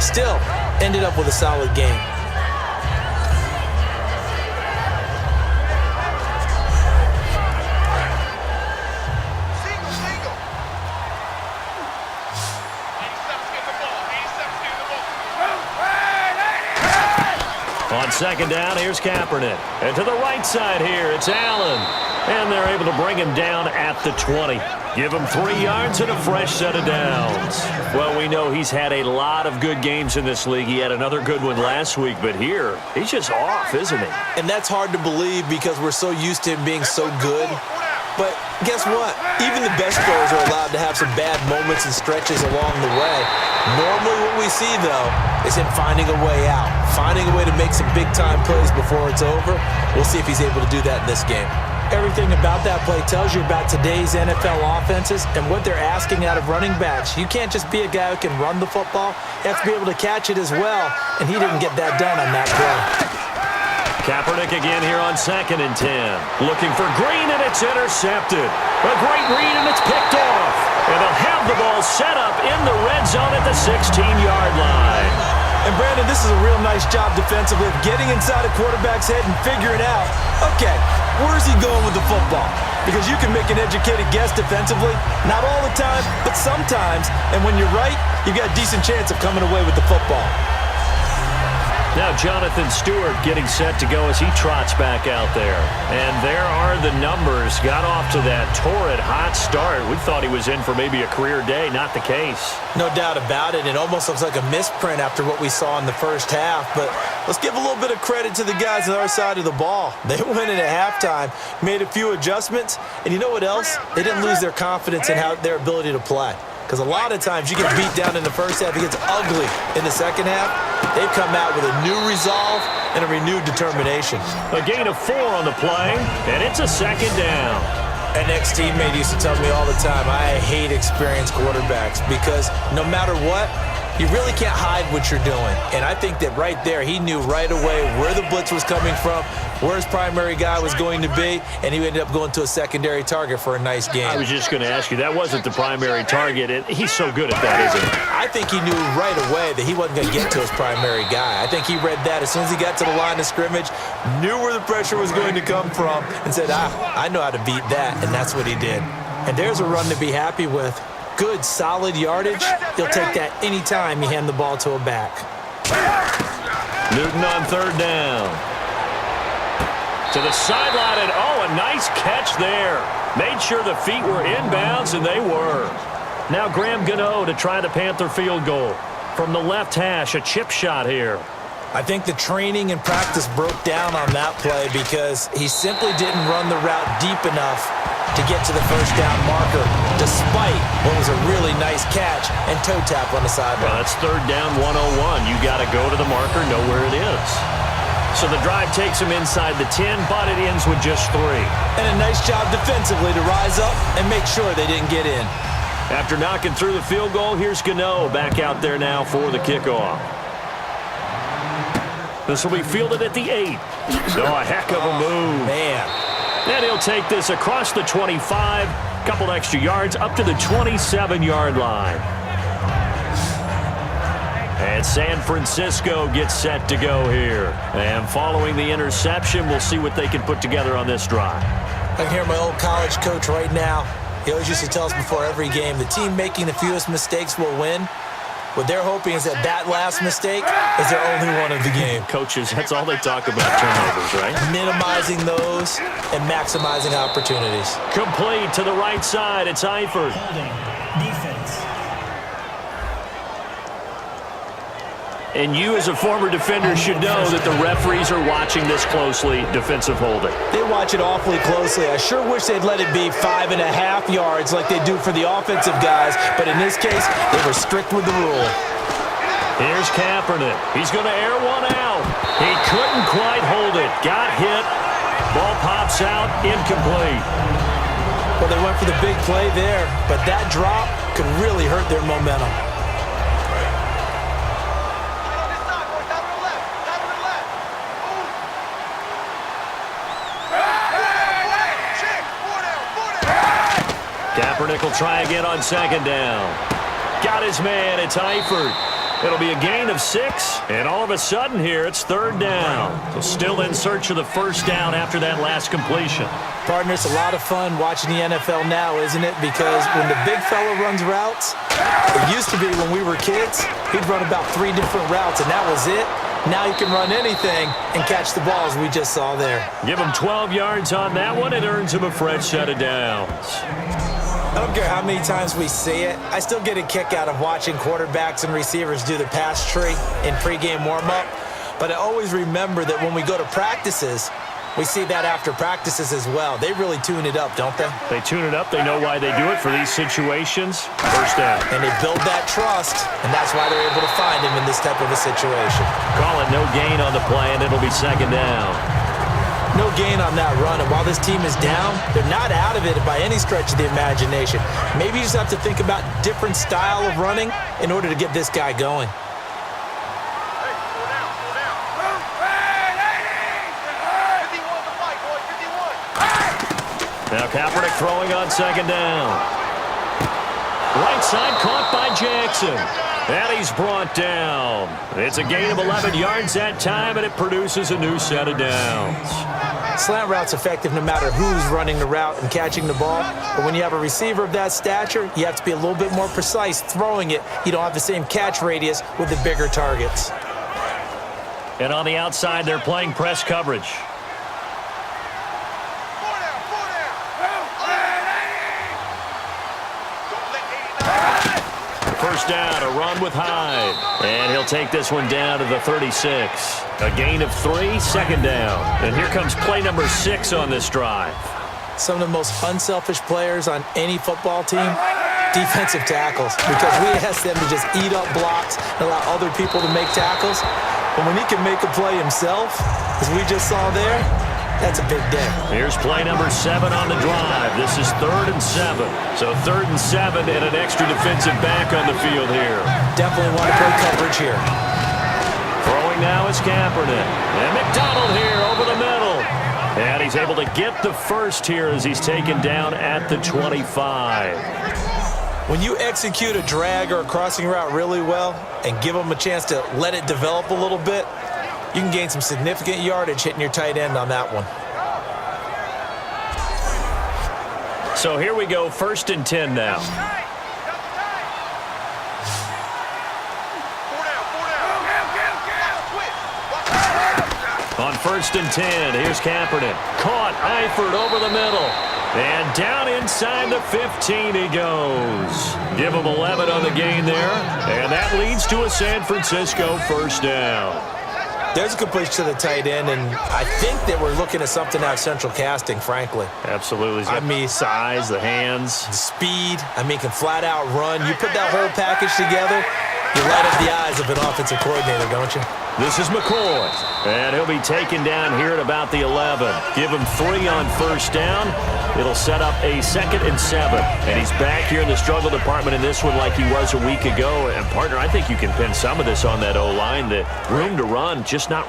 Still, ended up with a solid game. On second down, here's Kaepernick. And to the right side here, it's Allen. And they're able to bring him down at the 20. Give him 3 yards and a fresh set of downs. Well, we know he's had a lot of good games in this league. He had another good one last week, but here, he's just off, isn't he? And that's hard to believe because we're so used to him being so good. But guess what? Even the best players are allowed to have some bad moments and stretches along the way. Normally what we see, though, is him finding a way out, finding a way to make some big-time plays before it's over. We'll see if he's able to do that in this game. Everything about that play tells you about today's NFL offenses and what they're asking out of running backs. You can't just be a guy who can run the football. You have to be able to catch it as well, and he didn't get that done on that play. Kaepernick again here on 2nd and 10. Looking for Green, and it's intercepted. A great read, and it's picked off. And they'll have the ball set up in the red zone at the 16-yard line. And, Brandon, this is a real nice job defensively of getting inside a quarterback's head and figuring out, okay, where's he going with the football? Because you can make an educated guess defensively, not all the time, but sometimes. And when you're right, you've got a decent chance of coming away with the football. Now Jonathan Stewart getting set to go as he trots back out there. And there are the numbers. Got off to that torrid hot start. We thought he was in for maybe a career day. Not the case. No doubt about it. It almost looks like a misprint after what we saw in the first half. But let's give a little bit of credit to the guys on our side of the ball. They went in at halftime, made a few adjustments, and you know what else? They didn't lose their confidence in their ability to play. Because a lot of times you get beat down in the first half, it gets ugly in the second half. They've come out with a new resolve and a renewed determination. A gain of 4 on the play, and it's a 2nd down. An ex-teammate used to tell me all the time, I hate experienced quarterbacks because no matter what, you really can't hide what you're doing. And I think that right there, he knew right away where the blitz was coming from, where his primary guy was going to be, and he ended up going to a secondary target for a nice game. I was just going to ask you, that wasn't the primary target, and he's so good at that, isn't he? I think he knew right away that he wasn't going to get to his primary guy. I think he read that as soon as he got to the line of scrimmage, knew where the pressure was going to come from, and said, I know how to beat that, and that's what he did. And there's a run to be happy with. Good, solid yardage. He'll take that anytime you hand the ball to a back. Newton on 3rd down. To the sideline, and a nice catch there. Made sure the feet were inbounds, and they were. Now Graham Gano to try the Panther field goal. From the left hash, a chip shot here. I think the training and practice broke down on that play because he simply didn't run the route deep enough to get to the first down marker, despite what was a really nice catch and toe tap on the sideline. Well, that's 3rd down 101. You got to go to the marker, know where it is. So the drive takes him inside the 10, but it ends with just 3. And a nice job defensively to rise up and make sure they didn't get in. After knocking through the field goal, here's Gano back out there now for the kickoff. This will be fielded at the 8. So a heck of a move. Man. And he'll take this across the 25, couple extra yards up to the 27-yard line. And San Francisco gets set to go here. And following the interception, we'll see what they can put together on this drive. I can hear my old college coach right now. He always used to tell us before every game, the team making the fewest mistakes will win. What they're hoping is that last mistake is their only one of the game. Coaches, that's all they talk about, turnovers, right? Minimizing those and maximizing opportunities. Complete to the right side. It's Eifert. Holding. Defense. And you as a former defender should know that the referees are watching this closely, defensive holding. They watch it awfully closely. I sure wish they'd let it be 5.5 yards like they do for the offensive guys, but in this case, they were strict with the rule. Here's Kaepernick. He's going to air one out. He couldn't quite hold it. Got hit. Ball pops out, incomplete. Well, they went for the big play there, but that drop could really hurt their momentum. Kaepernick will try again on 2nd down. Got his man. It's Eifert. It'll be a gain of 6, and all of a sudden here, it's 3rd down. So still in search of the first down after that last completion. Partner, it's a lot of fun watching the NFL now, isn't it? Because when the big fella runs routes, it used to be when we were kids, he'd run about 3 different routes, and that was it. Now he can run anything and catch the balls we just saw there. Give him 12 yards on that one. It earns him a fresh set of downs. I don't care how many times we see it. I still get a kick out of watching quarterbacks and receivers do the pass tree in pregame warm-up. But I always remember that when we go to practices, we see that after practices as well. They really tune it up, don't they? They tune it up. They know why they do it for these situations. First down. And they build that trust, and that's why they're able to find him in this type of a situation. Call it no gain on the play, and it'll be 2nd down. No gain on that run, and while this team is down, they're not out of it by any stretch of the imagination. Maybe you just have to think about different style of running in order to get this guy going. Now Kaepernick throwing on second down. Right side caught by Jackson. And he's brought down. It's a gain of 11 yards that time, and it produces a new set of downs. Slant route's effective no matter who's running the route and catching the ball. But when you have a receiver of that stature, you have to be a little bit more precise throwing it. You don't have the same catch radius with the bigger targets. And on the outside, they're playing press coverage. First down, a run with Hyde. And he'll take this one down to the 36. A gain of 3, second down. And here comes play number 6 on this drive. Some of the most unselfish players on any football team, defensive tackles, because we ask them to just eat up blocks and allow other people to make tackles. But when he can make a play himself, as we just saw there, that's a big day. Here's play number 7 on the drive. This is 3rd and 7. So 3rd and 7 and an extra defensive back on the field here. Definitely want to play coverage here. Throwing now is Kaepernick. And McDonald here over the middle. And he's able to get the first here as he's taken down at the 25. When you execute a drag or a crossing route really well and give them a chance to let it develop a little bit, you can gain some significant yardage hitting your tight end on that one. So here we go, 1st and 10 now. On 1st and 10, here's Kaepernick. Caught, Eifert over the middle. And down inside the 15 he goes. Give him 11 on the gain there. And that leads to a San Francisco first down. There's a completion to the tight end, and I think that we're looking at something out of central casting, frankly. Absolutely. I mean, size, the hands. the speed. I mean, can flat out run. You put that whole package together, you light up the eyes of an offensive coordinator, don't you? This is McCoy, and he'll be taken down here at about the 11. Give him 3 on first down. It'll set up a 2nd and 7. And he's back here in the struggle department in this one like he was a week ago. And, partner, I think you can pin some of this on that O-line. The room to run just not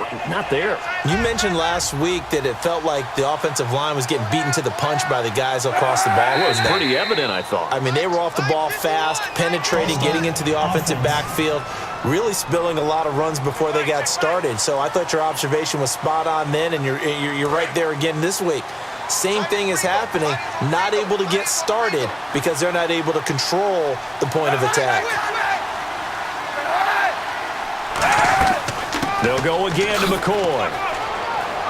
there. You mentioned last week that it felt like the offensive line was getting beaten to the punch by the guys across the ball. It was pretty evident, I thought. I mean, they were off the ball fast, penetrating, getting into the offensive backfield, really spilling a lot of runs before they got started. So I thought your observation was spot on then, and you're right there again this week. Same thing is happening, not able to get started because they're not able to control the point of attack. They'll go again to McCoy.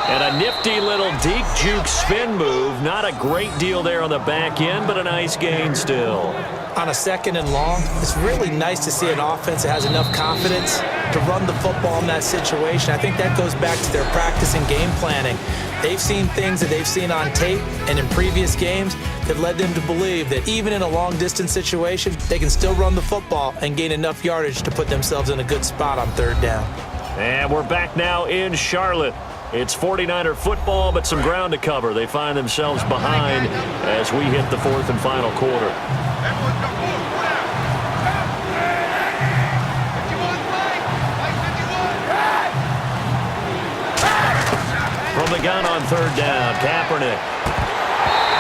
And a nifty little deep juke spin move. Not a great deal there on the back end, but a nice gain still. On a 2nd and long, it's really nice to see an offense that has enough confidence to run the football in that situation. I think that goes back to their practice and game planning. They've seen things that they've seen on tape and in previous games that led them to believe that even in a long-distance situation, they can still run the football and gain enough yardage to put themselves in a good spot on 3rd down. And we're back now in Charlotte. It's 49er football, but some ground to cover. They find themselves behind as we hit the 4th and final quarter. From the gun on 3rd down, Kaepernick.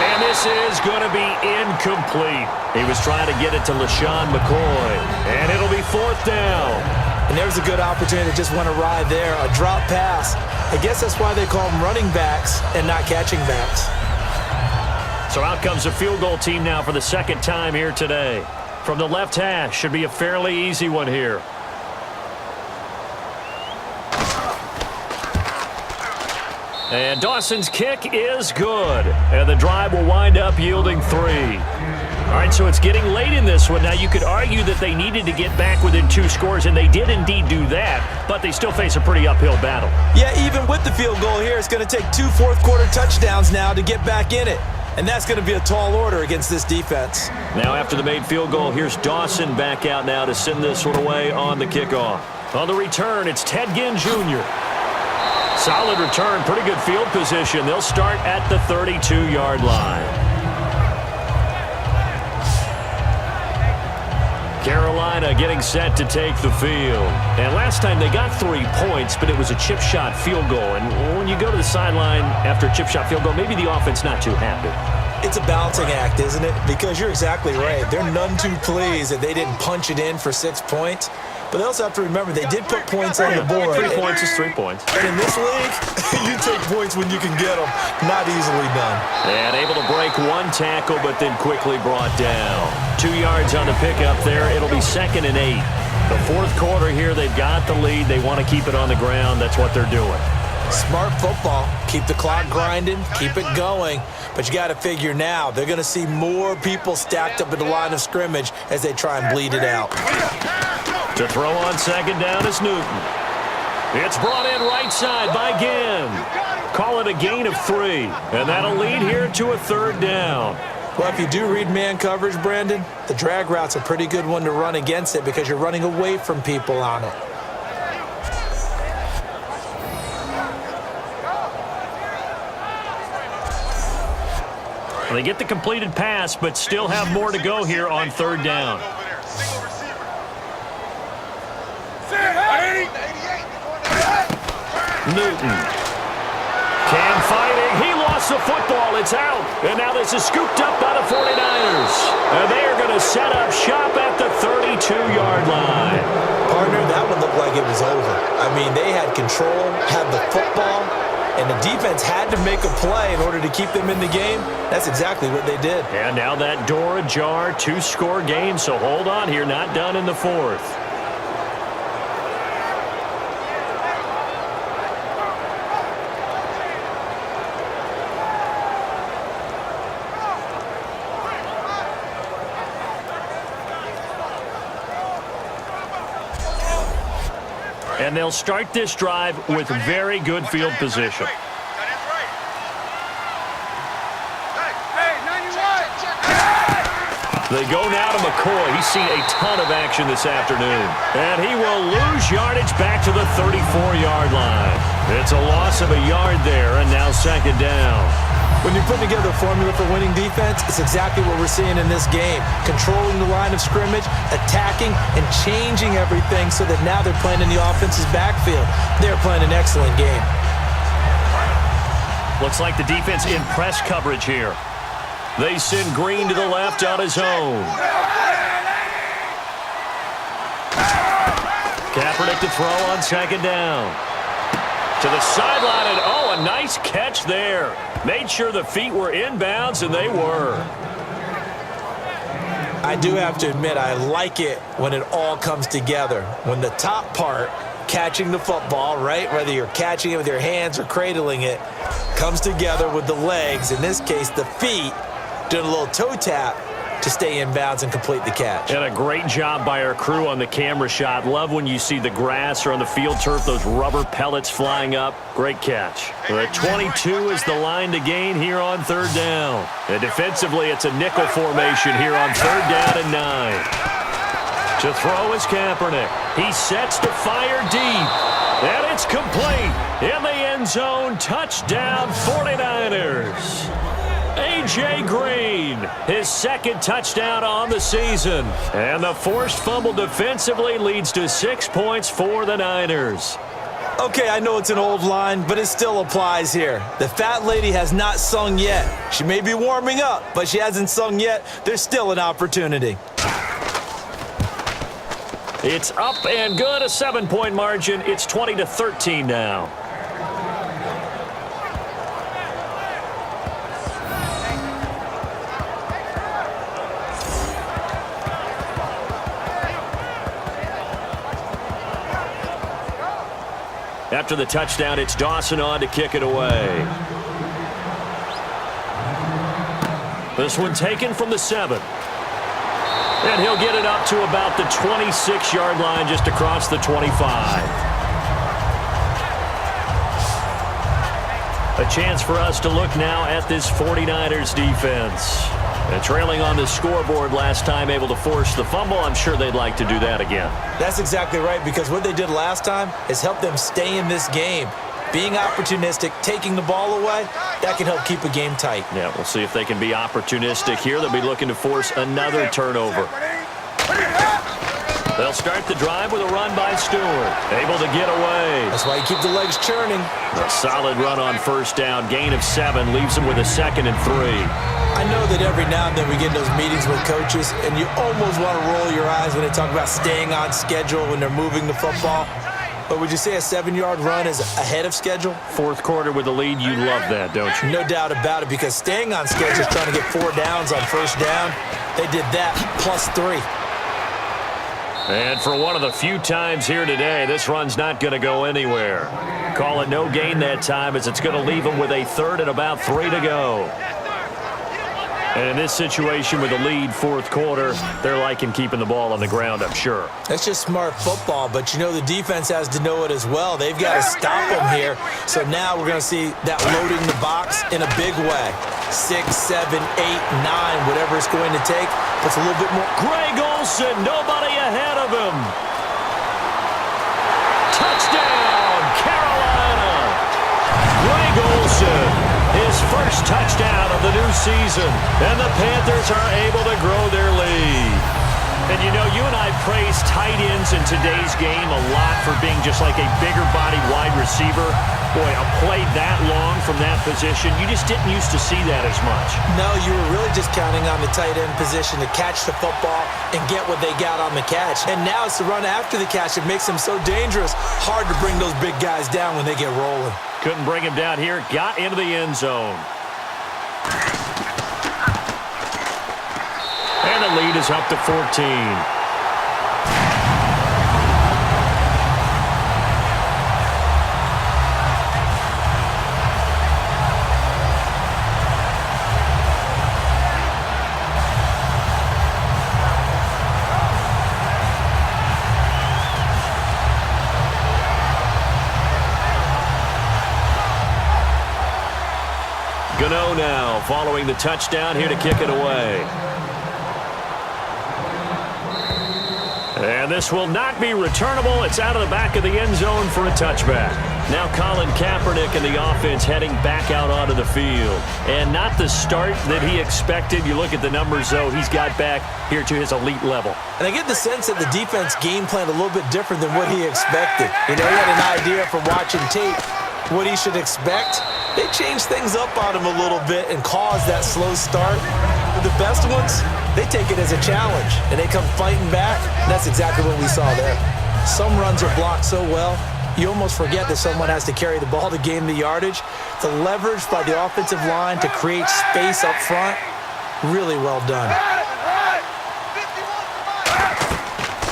And this is going to be incomplete. He was trying to get it to LaShawn McCoy. And it'll be 4th down. And there's a good opportunity to just went awry there, a drop pass. I guess that's why they call them running backs and not catching backs. So out comes a field goal team now for the 2nd time here today. From the left hash, should be a fairly easy one here. And Dawson's kick is good. And the drive will wind up yielding 3. All right, so it's getting late in this one. Now, you could argue that they needed to get back within 2 scores, and they did indeed do that, but they still face a pretty uphill battle. Yeah, even with the field goal here, it's going to take 2 fourth-quarter touchdowns now to get back in it, and that's going to be a tall order against this defense. Now, after the made field goal, here's Dawson back out now to send this one away on the kickoff. On the return, it's Ted Ginn Jr. Solid return, pretty good field position. They'll start at the 32-yard line. Carolina getting set to take the field. And last time they got 3 points, but it was a chip shot field goal. And when you go to the sideline after a chip shot field goal, maybe the offense not too happy. It's a balancing act, isn't it? Because you're exactly right. They're none too pleased that they didn't punch it in for 6 points. But they also have to remember they did put points on the board. 3 points is 3 points. And in this league, you take points when you can get them. Not easily done. And able to break 1 tackle, but then quickly brought down. 2 yards on the pickup there. It'll be 2nd and 8. The fourth quarter here, they've got the lead. They want to keep it on the ground. That's what they're doing. Smart football. Keep the clock grinding. Keep it going. But you got to figure now, they're going to see more people stacked up at the line of scrimmage as they try and bleed it out. To throw on 2nd down is Newton. It's brought in right side by Ginn. Call it a gain of 3. And that'll lead here to a 3rd down. Well, if you do read man coverage, Brandon, the drag route's a pretty good one to run against it because you're running away from people on it. Well, they get the completed pass, but still have more to go here on 3rd down. Newton. Cam fighting. He lost the football. It's out. And now this is scooped up by the 49ers. And they are going to set up shop at the 32-yard line. Partner, that one looked like it was over. I mean, they had control, had the football, and the defense had to make a play in order to keep them in the game. That's exactly what they did. And now that door ajar, 2-score game. So hold on here. Not done in the 4th. And they'll start this drive with very good field position. They go now to McCoy. He's seen a ton of action this afternoon. And he will lose yardage back to the 34-yard line. It's a loss of a yard there, and now 2nd down. When you're putting together a formula for winning defense, it's exactly what we're seeing in this game. Controlling the line of scrimmage, attacking, and changing everything so that now they're playing in the offense's backfield. They're playing an excellent game. Looks like the defense in press coverage here. They send Green to the left on his own. Kaepernick to throw on 2nd down. To the sideline, and oh, a nice catch there. Made sure the feet were inbounds, and they were. I do have to admit, I like it when it all comes together. When the top part, catching the football, right, whether you're catching it with your hands or cradling it, comes together with the legs, in this case the feet, doing a little toe tap to stay in bounds and complete the catch. And a great job by our crew on the camera shot. Love when you see the grass or on the field turf, those rubber pellets flying up. Great catch. The 22 is the line to gain here on 3rd down. And defensively, it's a nickel formation here on 3rd down and 9. To throw is Kaepernick. He sets to fire deep. And it's complete. In the end zone, touchdown 49ers. A.J. Green, his 2nd touchdown on the season. And the forced fumble defensively leads to 6 points for the Niners. Okay, I know it's an old line, but it still applies here. The fat lady has not sung yet. She may be warming up, but she hasn't sung yet. There's still an opportunity. It's up and good, a 7-point margin. It's 20-13 now. After the touchdown, it's Dawson on to kick it away. This one taken from the 7. And he'll get it up to about the 26-yard line, just across the 25. A chance for us to look now at this 49ers defense. And trailing on the scoreboard last time, able to force the fumble. I'm sure they'd like to do that again. That's exactly right, because what they did last time is help them stay in this game. Being opportunistic, taking the ball away, that can help keep a game tight. Yeah, we'll see if they can be opportunistic here. They'll be looking to force another turnover. They'll start the drive with a run by Stewart. Able to get away. That's why you keep the legs churning. A solid run on first down. Gain of 7 leaves them with a 2nd and 3. I know that every now and then we get in those meetings with coaches, and you almost want to roll your eyes when they talk about staying on schedule when they're moving the football. But would you say a 7-yard run is ahead of schedule? Fourth quarter with the lead, you love that, don't you? No doubt about it, because staying on schedule is trying to get 4 downs on first down. They did that, plus 3. And for one of the few times here today, this run's not going to go anywhere. Call it no gain that time, as it's going to leave them with a 3rd and about 3 to go. And in this situation with the lead, fourth quarter, they're liking keeping the ball on the ground, I'm sure. That's just smart football, but you know the defense has to know it as well. They've got to stop them here. So now we're going to see that loading the box in a big way. 6, 7, 8, 9, whatever it's going to take. Puts a little bit more. Greg Olsen, nobody ahead of him. Touchdown, Carolina. Greg Olsen, his first touchdown of the new season. And the Panthers are able to grow their lead. And you know, you and I praise tight ends in today's game a lot for being just like a bigger body wide receiver. Boy, a play that long from that position, you just didn't used to see that as much. No, you were really just counting on the tight end position to catch the football and get what they got on the catch. And now it's the run after the catch that makes them so dangerous. Hard to bring those big guys down when they get rolling. Couldn't bring him down here. Got into the end zone. And the lead is up to 14. Gano now following the touchdown here to kick it away. And this will not be returnable. It's out of the back of the end zone for a touchback. Now Colin Kaepernick and the offense heading back out onto the field. And not the start that he expected. You look at the numbers, though, he's got back here to his elite level. And I get the sense that the defense game planned a little bit different than what he expected. You know, he had an idea from watching tape what he should expect. They changed things up on him a little bit and caused that slow start. But the best ones, they take it as a challenge, and they come fighting back, and that's exactly what we saw there. Some runs are blocked so well, you almost forget that someone has to carry the ball to gain the yardage. The leverage by the offensive line to create space up front, really well done.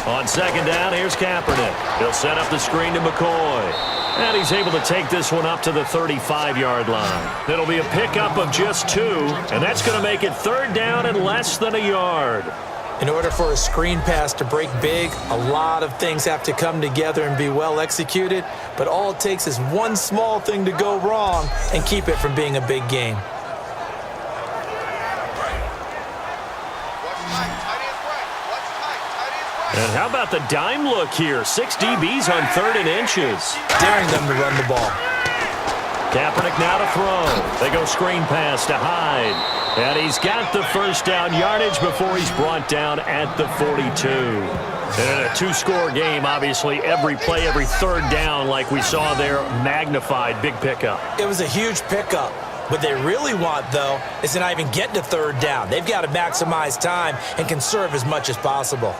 On second down, here's Kaepernick. He'll set up the screen to McCoy. And he's able to take this one up to the 35-yard line. It'll be a pickup of just 2, and that's going to make it 3rd down and less than a yard. In order for a screen pass to break big, a lot of things have to come together and be well executed, but all it takes is one small thing to go wrong and keep it from being a big game. And how about the dime look here? 6 DBs on 3rd and inches. Daring them to run the ball. Kaepernick now to throw. They go screen pass to Hyde. And he's got the first down yardage before he's brought down at the 42. And in a 2-score game, obviously, every play, every 3rd down, like we saw there, magnified. Big pickup. It was a huge pickup. What they really want, though, is to not even get to 3rd down. They've got to maximize time and conserve as much as possible.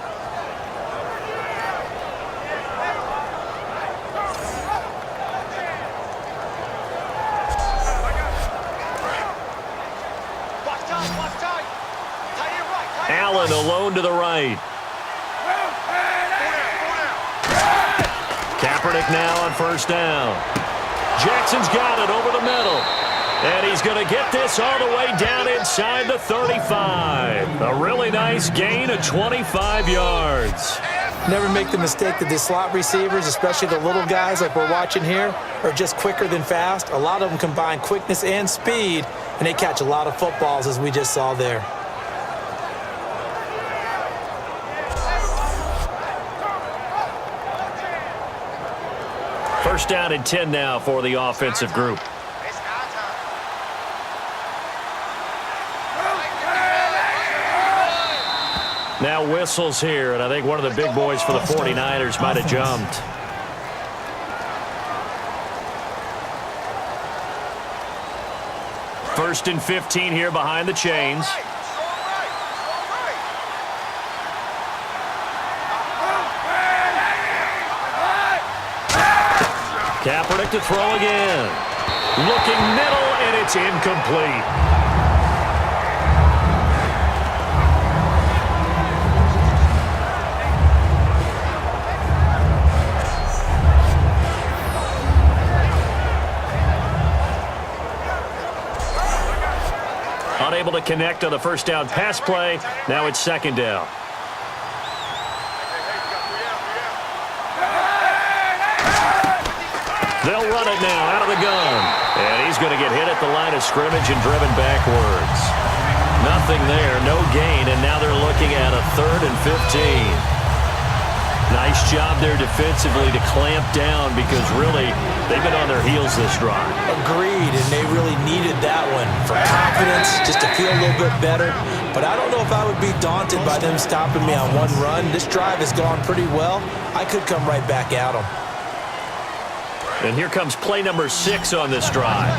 Allen alone to the right. Kaepernick now on first down. Jackson's got it over the middle. And he's going to get this all the way down inside the 35. A really nice gain of 25 yards. Never make the mistake that the slot receivers, especially the little guys like we're watching here, are just quicker than fast. A lot of them combine quickness and speed, and they catch a lot of footballs, as we just saw there. First down and 10 now for the offensive group. Now whistles here, and I think one of the big boys for the 49ers might have jumped. First and 15 here behind the chains. Kaepernick to throw again. Looking middle, and it's incomplete. Unable to connect on the first down pass play. Now it's second down. They'll run it now out of the gun. And he's going to get hit at the line of scrimmage and driven backwards. Nothing there, no gain, and now they're looking at a 3rd and 15. Nice job there defensively to clamp down because really they've been on their heels this drive. Agreed, and they really needed that one for confidence, just to feel a little bit better. But I don't know if I would be daunted by them stopping me on one run. This drive has gone pretty well. I could come right back at them. And here comes play number 6 on this drive.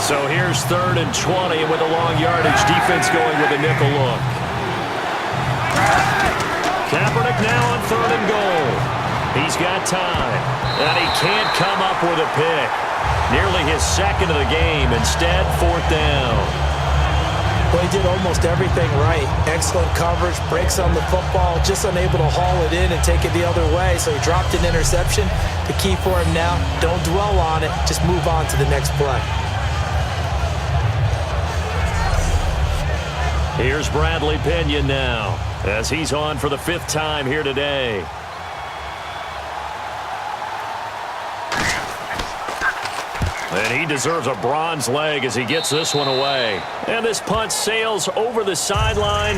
So here's 3rd and 20 with a long yardage. Defense going with a nickel look. Kaepernick now on 3rd and goal. He's got time, and he can't come up with a pick. Nearly his 2nd of the game. Instead, 4th down. Well, he did almost everything right. Excellent coverage, breaks on the football, just unable to haul it in and take it the other way. So he dropped an interception. The key for him now, don't dwell on it. Just move on to the next play. Here's Bradley Pinion now, as he's on for the 5th time here today. And he deserves a bronze leg as he gets this one away. And this punt sails over the sideline.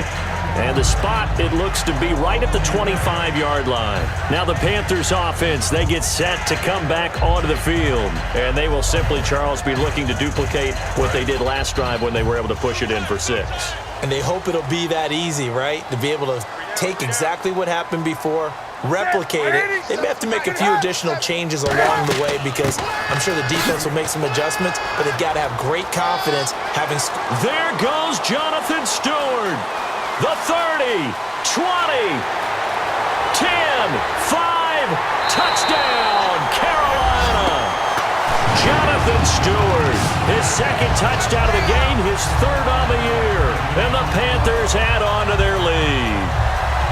And the spot, it looks to be right at the 25-yard line. Now the Panthers offense, they get set to come back onto the field. And they will simply, Charles, be looking to duplicate what they did last drive when they were able to push it in for 6. And they hope it'll be that easy, right? To be able to take exactly what happened before, replicate it. They may have to make a few additional changes along the way because I'm sure the defense will make some adjustments, but they've got to have great confidence having... There goes Jonathan Stewart. The 30, 20, 10, 5, touchdown, Carolina. Jonathan Stewart, his 2nd touchdown of the game, his 3rd on the year. And the Panthers add on to their lead.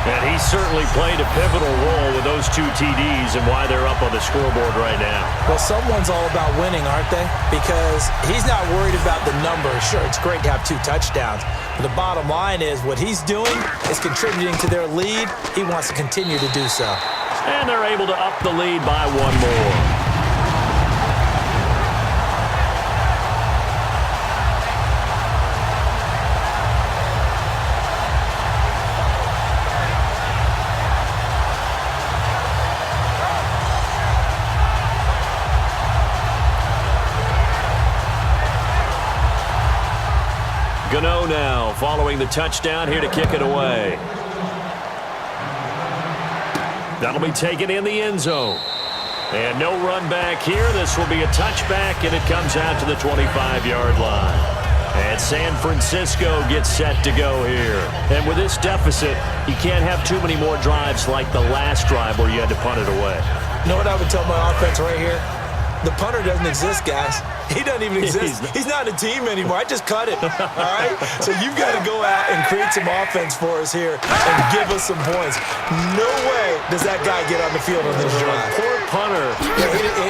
And he certainly played a pivotal role with those 2 TDs and why they're up on the scoreboard right now. Well, someone's all about winning, aren't they? Because he's not worried about the numbers. Sure, it's great to have 2 touchdowns. But the bottom line is what he's doing is contributing to their lead. He wants to continue to do so. And they're able to up the lead by 1 more. Gano now following the touchdown here to kick it away. That'll be taken in the end zone. And no run back here. This will be a touchback, and it comes out to the 25-yard line. And San Francisco gets set to go here. And with this deficit, you can't have too many more drives like the last drive where you had to punt it away. You know what I would tell my offense right here? The punter doesn't exist, guys. He doesn't even exist. He's not a team anymore. I just cut it, all right? So you've got to go out and create some offense for us here and give us some points. No way does that guy get on the field on this drive. Poor punter.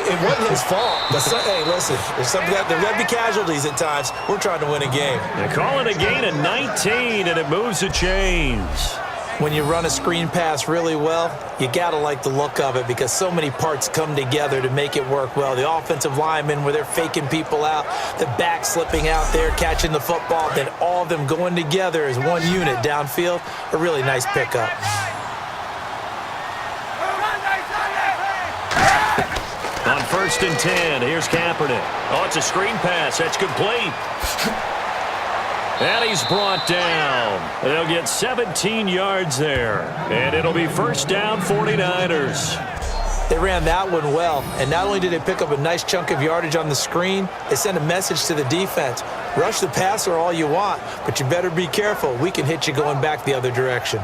It wasn't his fault. But hey, listen, there's got to be casualties at times. We're trying to win a game. They call it a gain of 19, and it moves the chains. When you run a screen pass really well, you got to like the look of it because so many parts come together to make it work well. The offensive linemen where they're faking people out, the back slipping out there, catching the football, then all of them going together as one unit downfield. A really nice pickup. 1st and 10. Here's Kaepernick. Oh, it's a screen pass. That's complete. And he's brought down. They'll get 17 yards there. And it'll be 1st down 49ers. They ran that one well, and not only did they pick up a nice chunk of yardage on the screen, they sent a message to the defense. Rush the passer all you want, but you better be careful. We can hit you going back the other direction.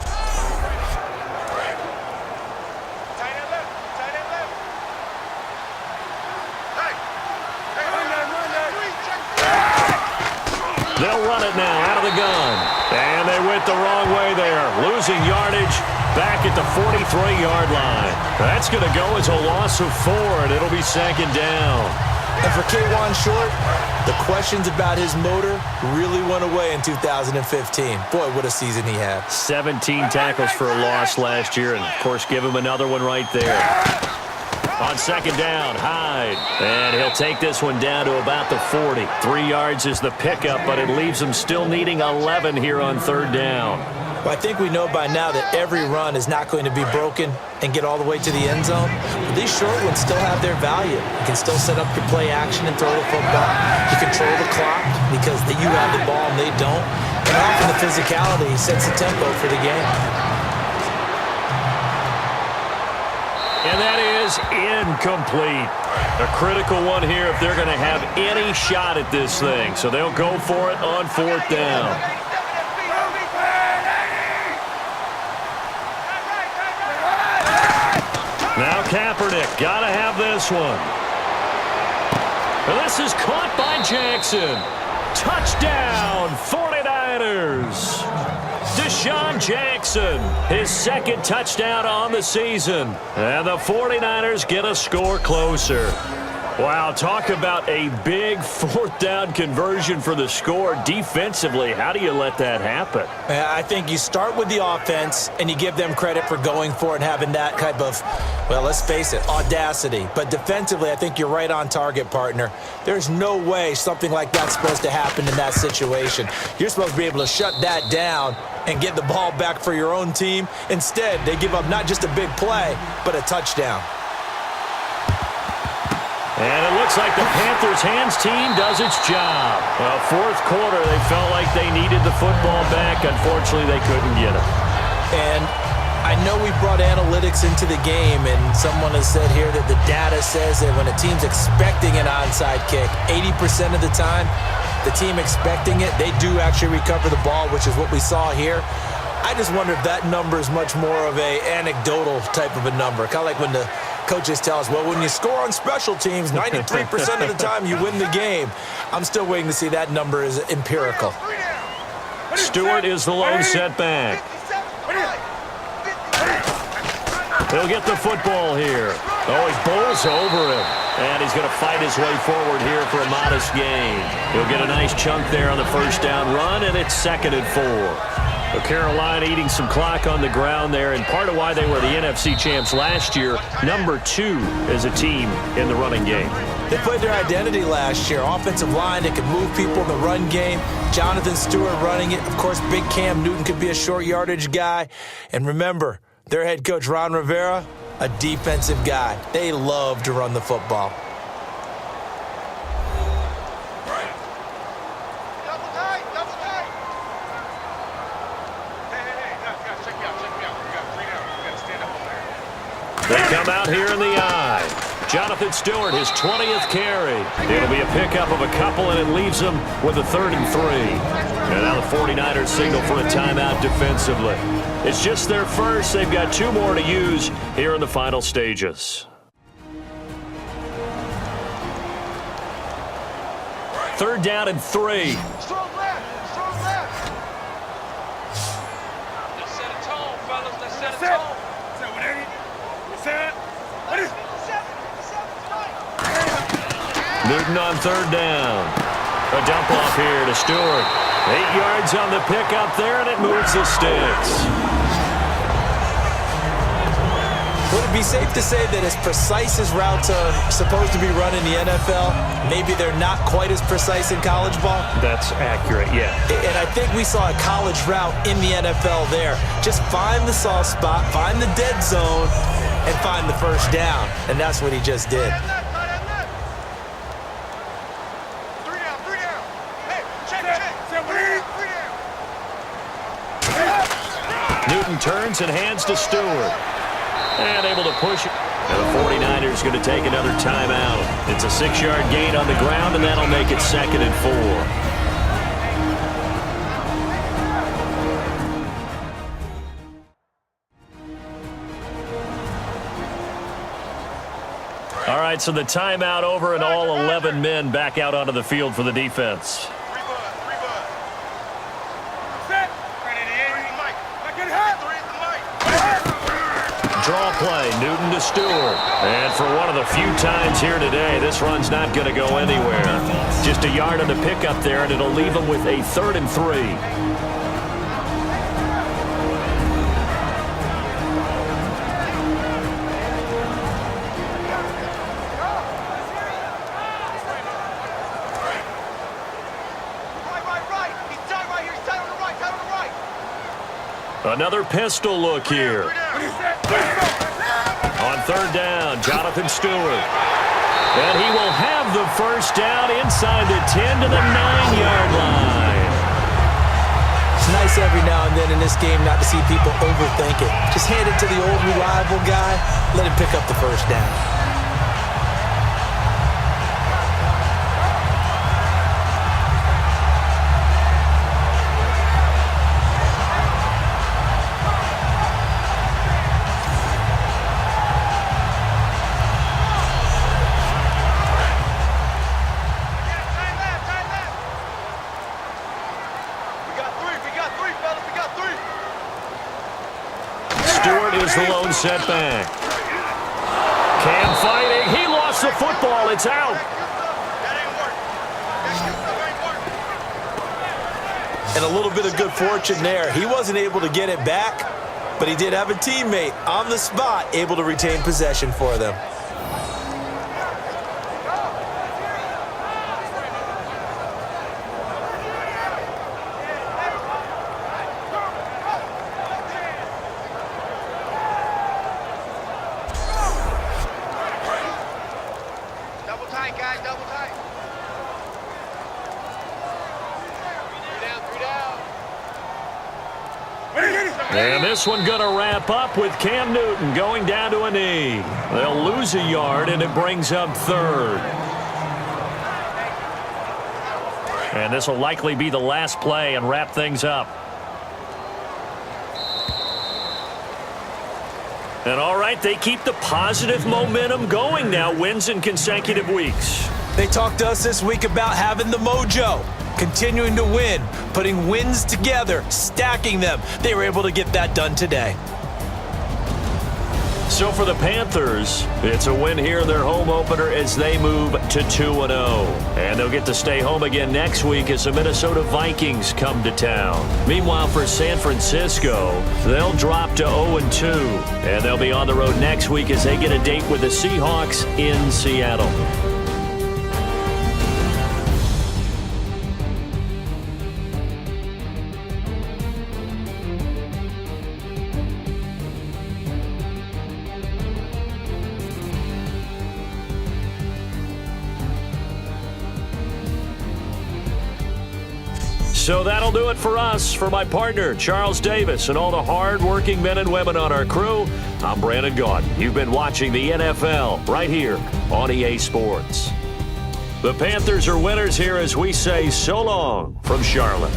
They'll run it now out of the gun. And they went the wrong way there. Losing yardage back at the 43-yard line. That's going to go as a loss of 4, and it'll be 2nd down. And for K'Wan Short, the questions about his motor really went away in 2015. Boy, what a season he had. 17 tackles for a loss last year, and, of course, give him another one right there. On 2nd down, Hyde. And he'll take this one down to about the 40. 3 yards is the pickup, but it leaves him still needing 11 here on 3rd down. Well, I think we know by now that every run is not going to be broken and get all the way to the end zone. But these short ones still have their value. You can still set up your play action and throw the football. You control the clock because you have the ball and they don't. And often the physicality sets the tempo for the game. And that is incomplete. A critical one here if they're going to have any shot at this thing. So they'll go for it on 4th down. Now Kaepernick, got to have this one. And this is caught by Jackson. Touchdown, 49ers. Deshaun Jackson, his 2nd touchdown on the season. And the 49ers get a score closer. Wow, talk about a big 4th down conversion for the score. Defensively, how do you let that happen? I think you start with the offense and you give them credit for going for it and having that type of, well, let's face it, audacity. But defensively, I think you're right on target, partner. There's no way something like that's supposed to happen in that situation. You're supposed to be able to shut that down and get the ball back for your own team. Instead, they give up not just a big play, but a touchdown. And it looks like the Panthers' hands team does its job. Well, 4th quarter, they felt like they needed the football back. Unfortunately, they couldn't get it. And I know we brought analytics into the game, and someone has said here that the data says that when a team's expecting an onside kick, 80% of the time, the team expecting it, they do actually recover the ball, which is what we saw here. I just wonder if that number is much more of a anecdotal type of a number. Kind of like when the coaches tell us, well, when you score on special teams, 93% of the time you win the game. I'm still waiting to see that number is empirical. Stewart is the lone setback. He'll get the football here. Oh, he bowls over him. And he's going to fight his way forward here for a modest gain. He'll get a nice chunk there on the 1st down run, and it's 2nd and 4. Well, Carolina eating some clock on the ground there, and part of why they were the NFC champs last year, number 2 as a team in the running game. They played their identity last year. Offensive line, they could move people in the run game. Jonathan Stewart running it. Of course, big Cam Newton could be a short yardage guy. And remember, their head coach, Ron Rivera, a defensive guy. They love to run the football. They come out here in the eye. Jonathan Stewart, his 20th carry. It'll be a pickup of a couple, and it leaves them with a 3rd and 3. And now the 49ers signal for a timeout defensively. It's just their first. They've got 2 more to use here in the final stages. 3rd down and 3. Strong left. Strong left. Let's set a tone, fellas. Let's set a tone. Newton on 3rd down. A dump off here to Stewart. 8 yards on the pickup there, and it moves the sticks. Would it be safe to say that as precise as routes are supposed to be run in the NFL, maybe they're not quite as precise in college ball? That's accurate, yeah. And I think we saw a college route in the NFL there. Just find the soft spot, find the dead zone, and find the 1st down. And that's what he just did. turns and hands to Stewart. And able to push it. And the 49ers going to take another timeout. It's a 6-yard gain on the ground, and that'll make it 2nd and 4. All right, so the timeout over and all 11 men back out onto the field for the defense. Draw play, Newton to Stewart. And for one of the few times here today, this run's not going to go anywhere. Just a yard on the pickup there, and it'll leave them with a 3rd and 3. Another pistol look here. On 3rd down, Jonathan Stewart. And he will have the 1st down inside the 10 to the 9-yard line. It's nice every now and then in this game not to see people overthink it. Just hand it to the old reliable guy, let him pick up the 1st down. The lone setback. Cam fighting. He lost the football. It's out. And a little bit of good fortune there. He wasn't able to get it back, but he did have a teammate on the spot able to retain possession for them. And this one going to wrap up with Cam Newton going down to a knee. They'll lose a yard, and it brings up 3rd. And this will likely be the last play and wrap things up. And all right, they keep the positive momentum going now, wins in consecutive weeks. They talked to us this week about having the mojo. Continuing to win, putting wins together, stacking them. They were able to get that done today. So for the Panthers, it's a win here in their home opener as they move to 2-0. And they'll get to stay home again next week as the Minnesota Vikings come to town. Meanwhile, for San Francisco, they'll drop to 0-2. And they'll be on the road next week as they get a date with the Seahawks in Seattle. So that'll do it for us. For my partner, Charles Davis, and all the hard-working men and women on our crew, I'm Brandon Gaudin. You've been watching the NFL right here on EA Sports. The Panthers are winners here as we say so long from Charlotte.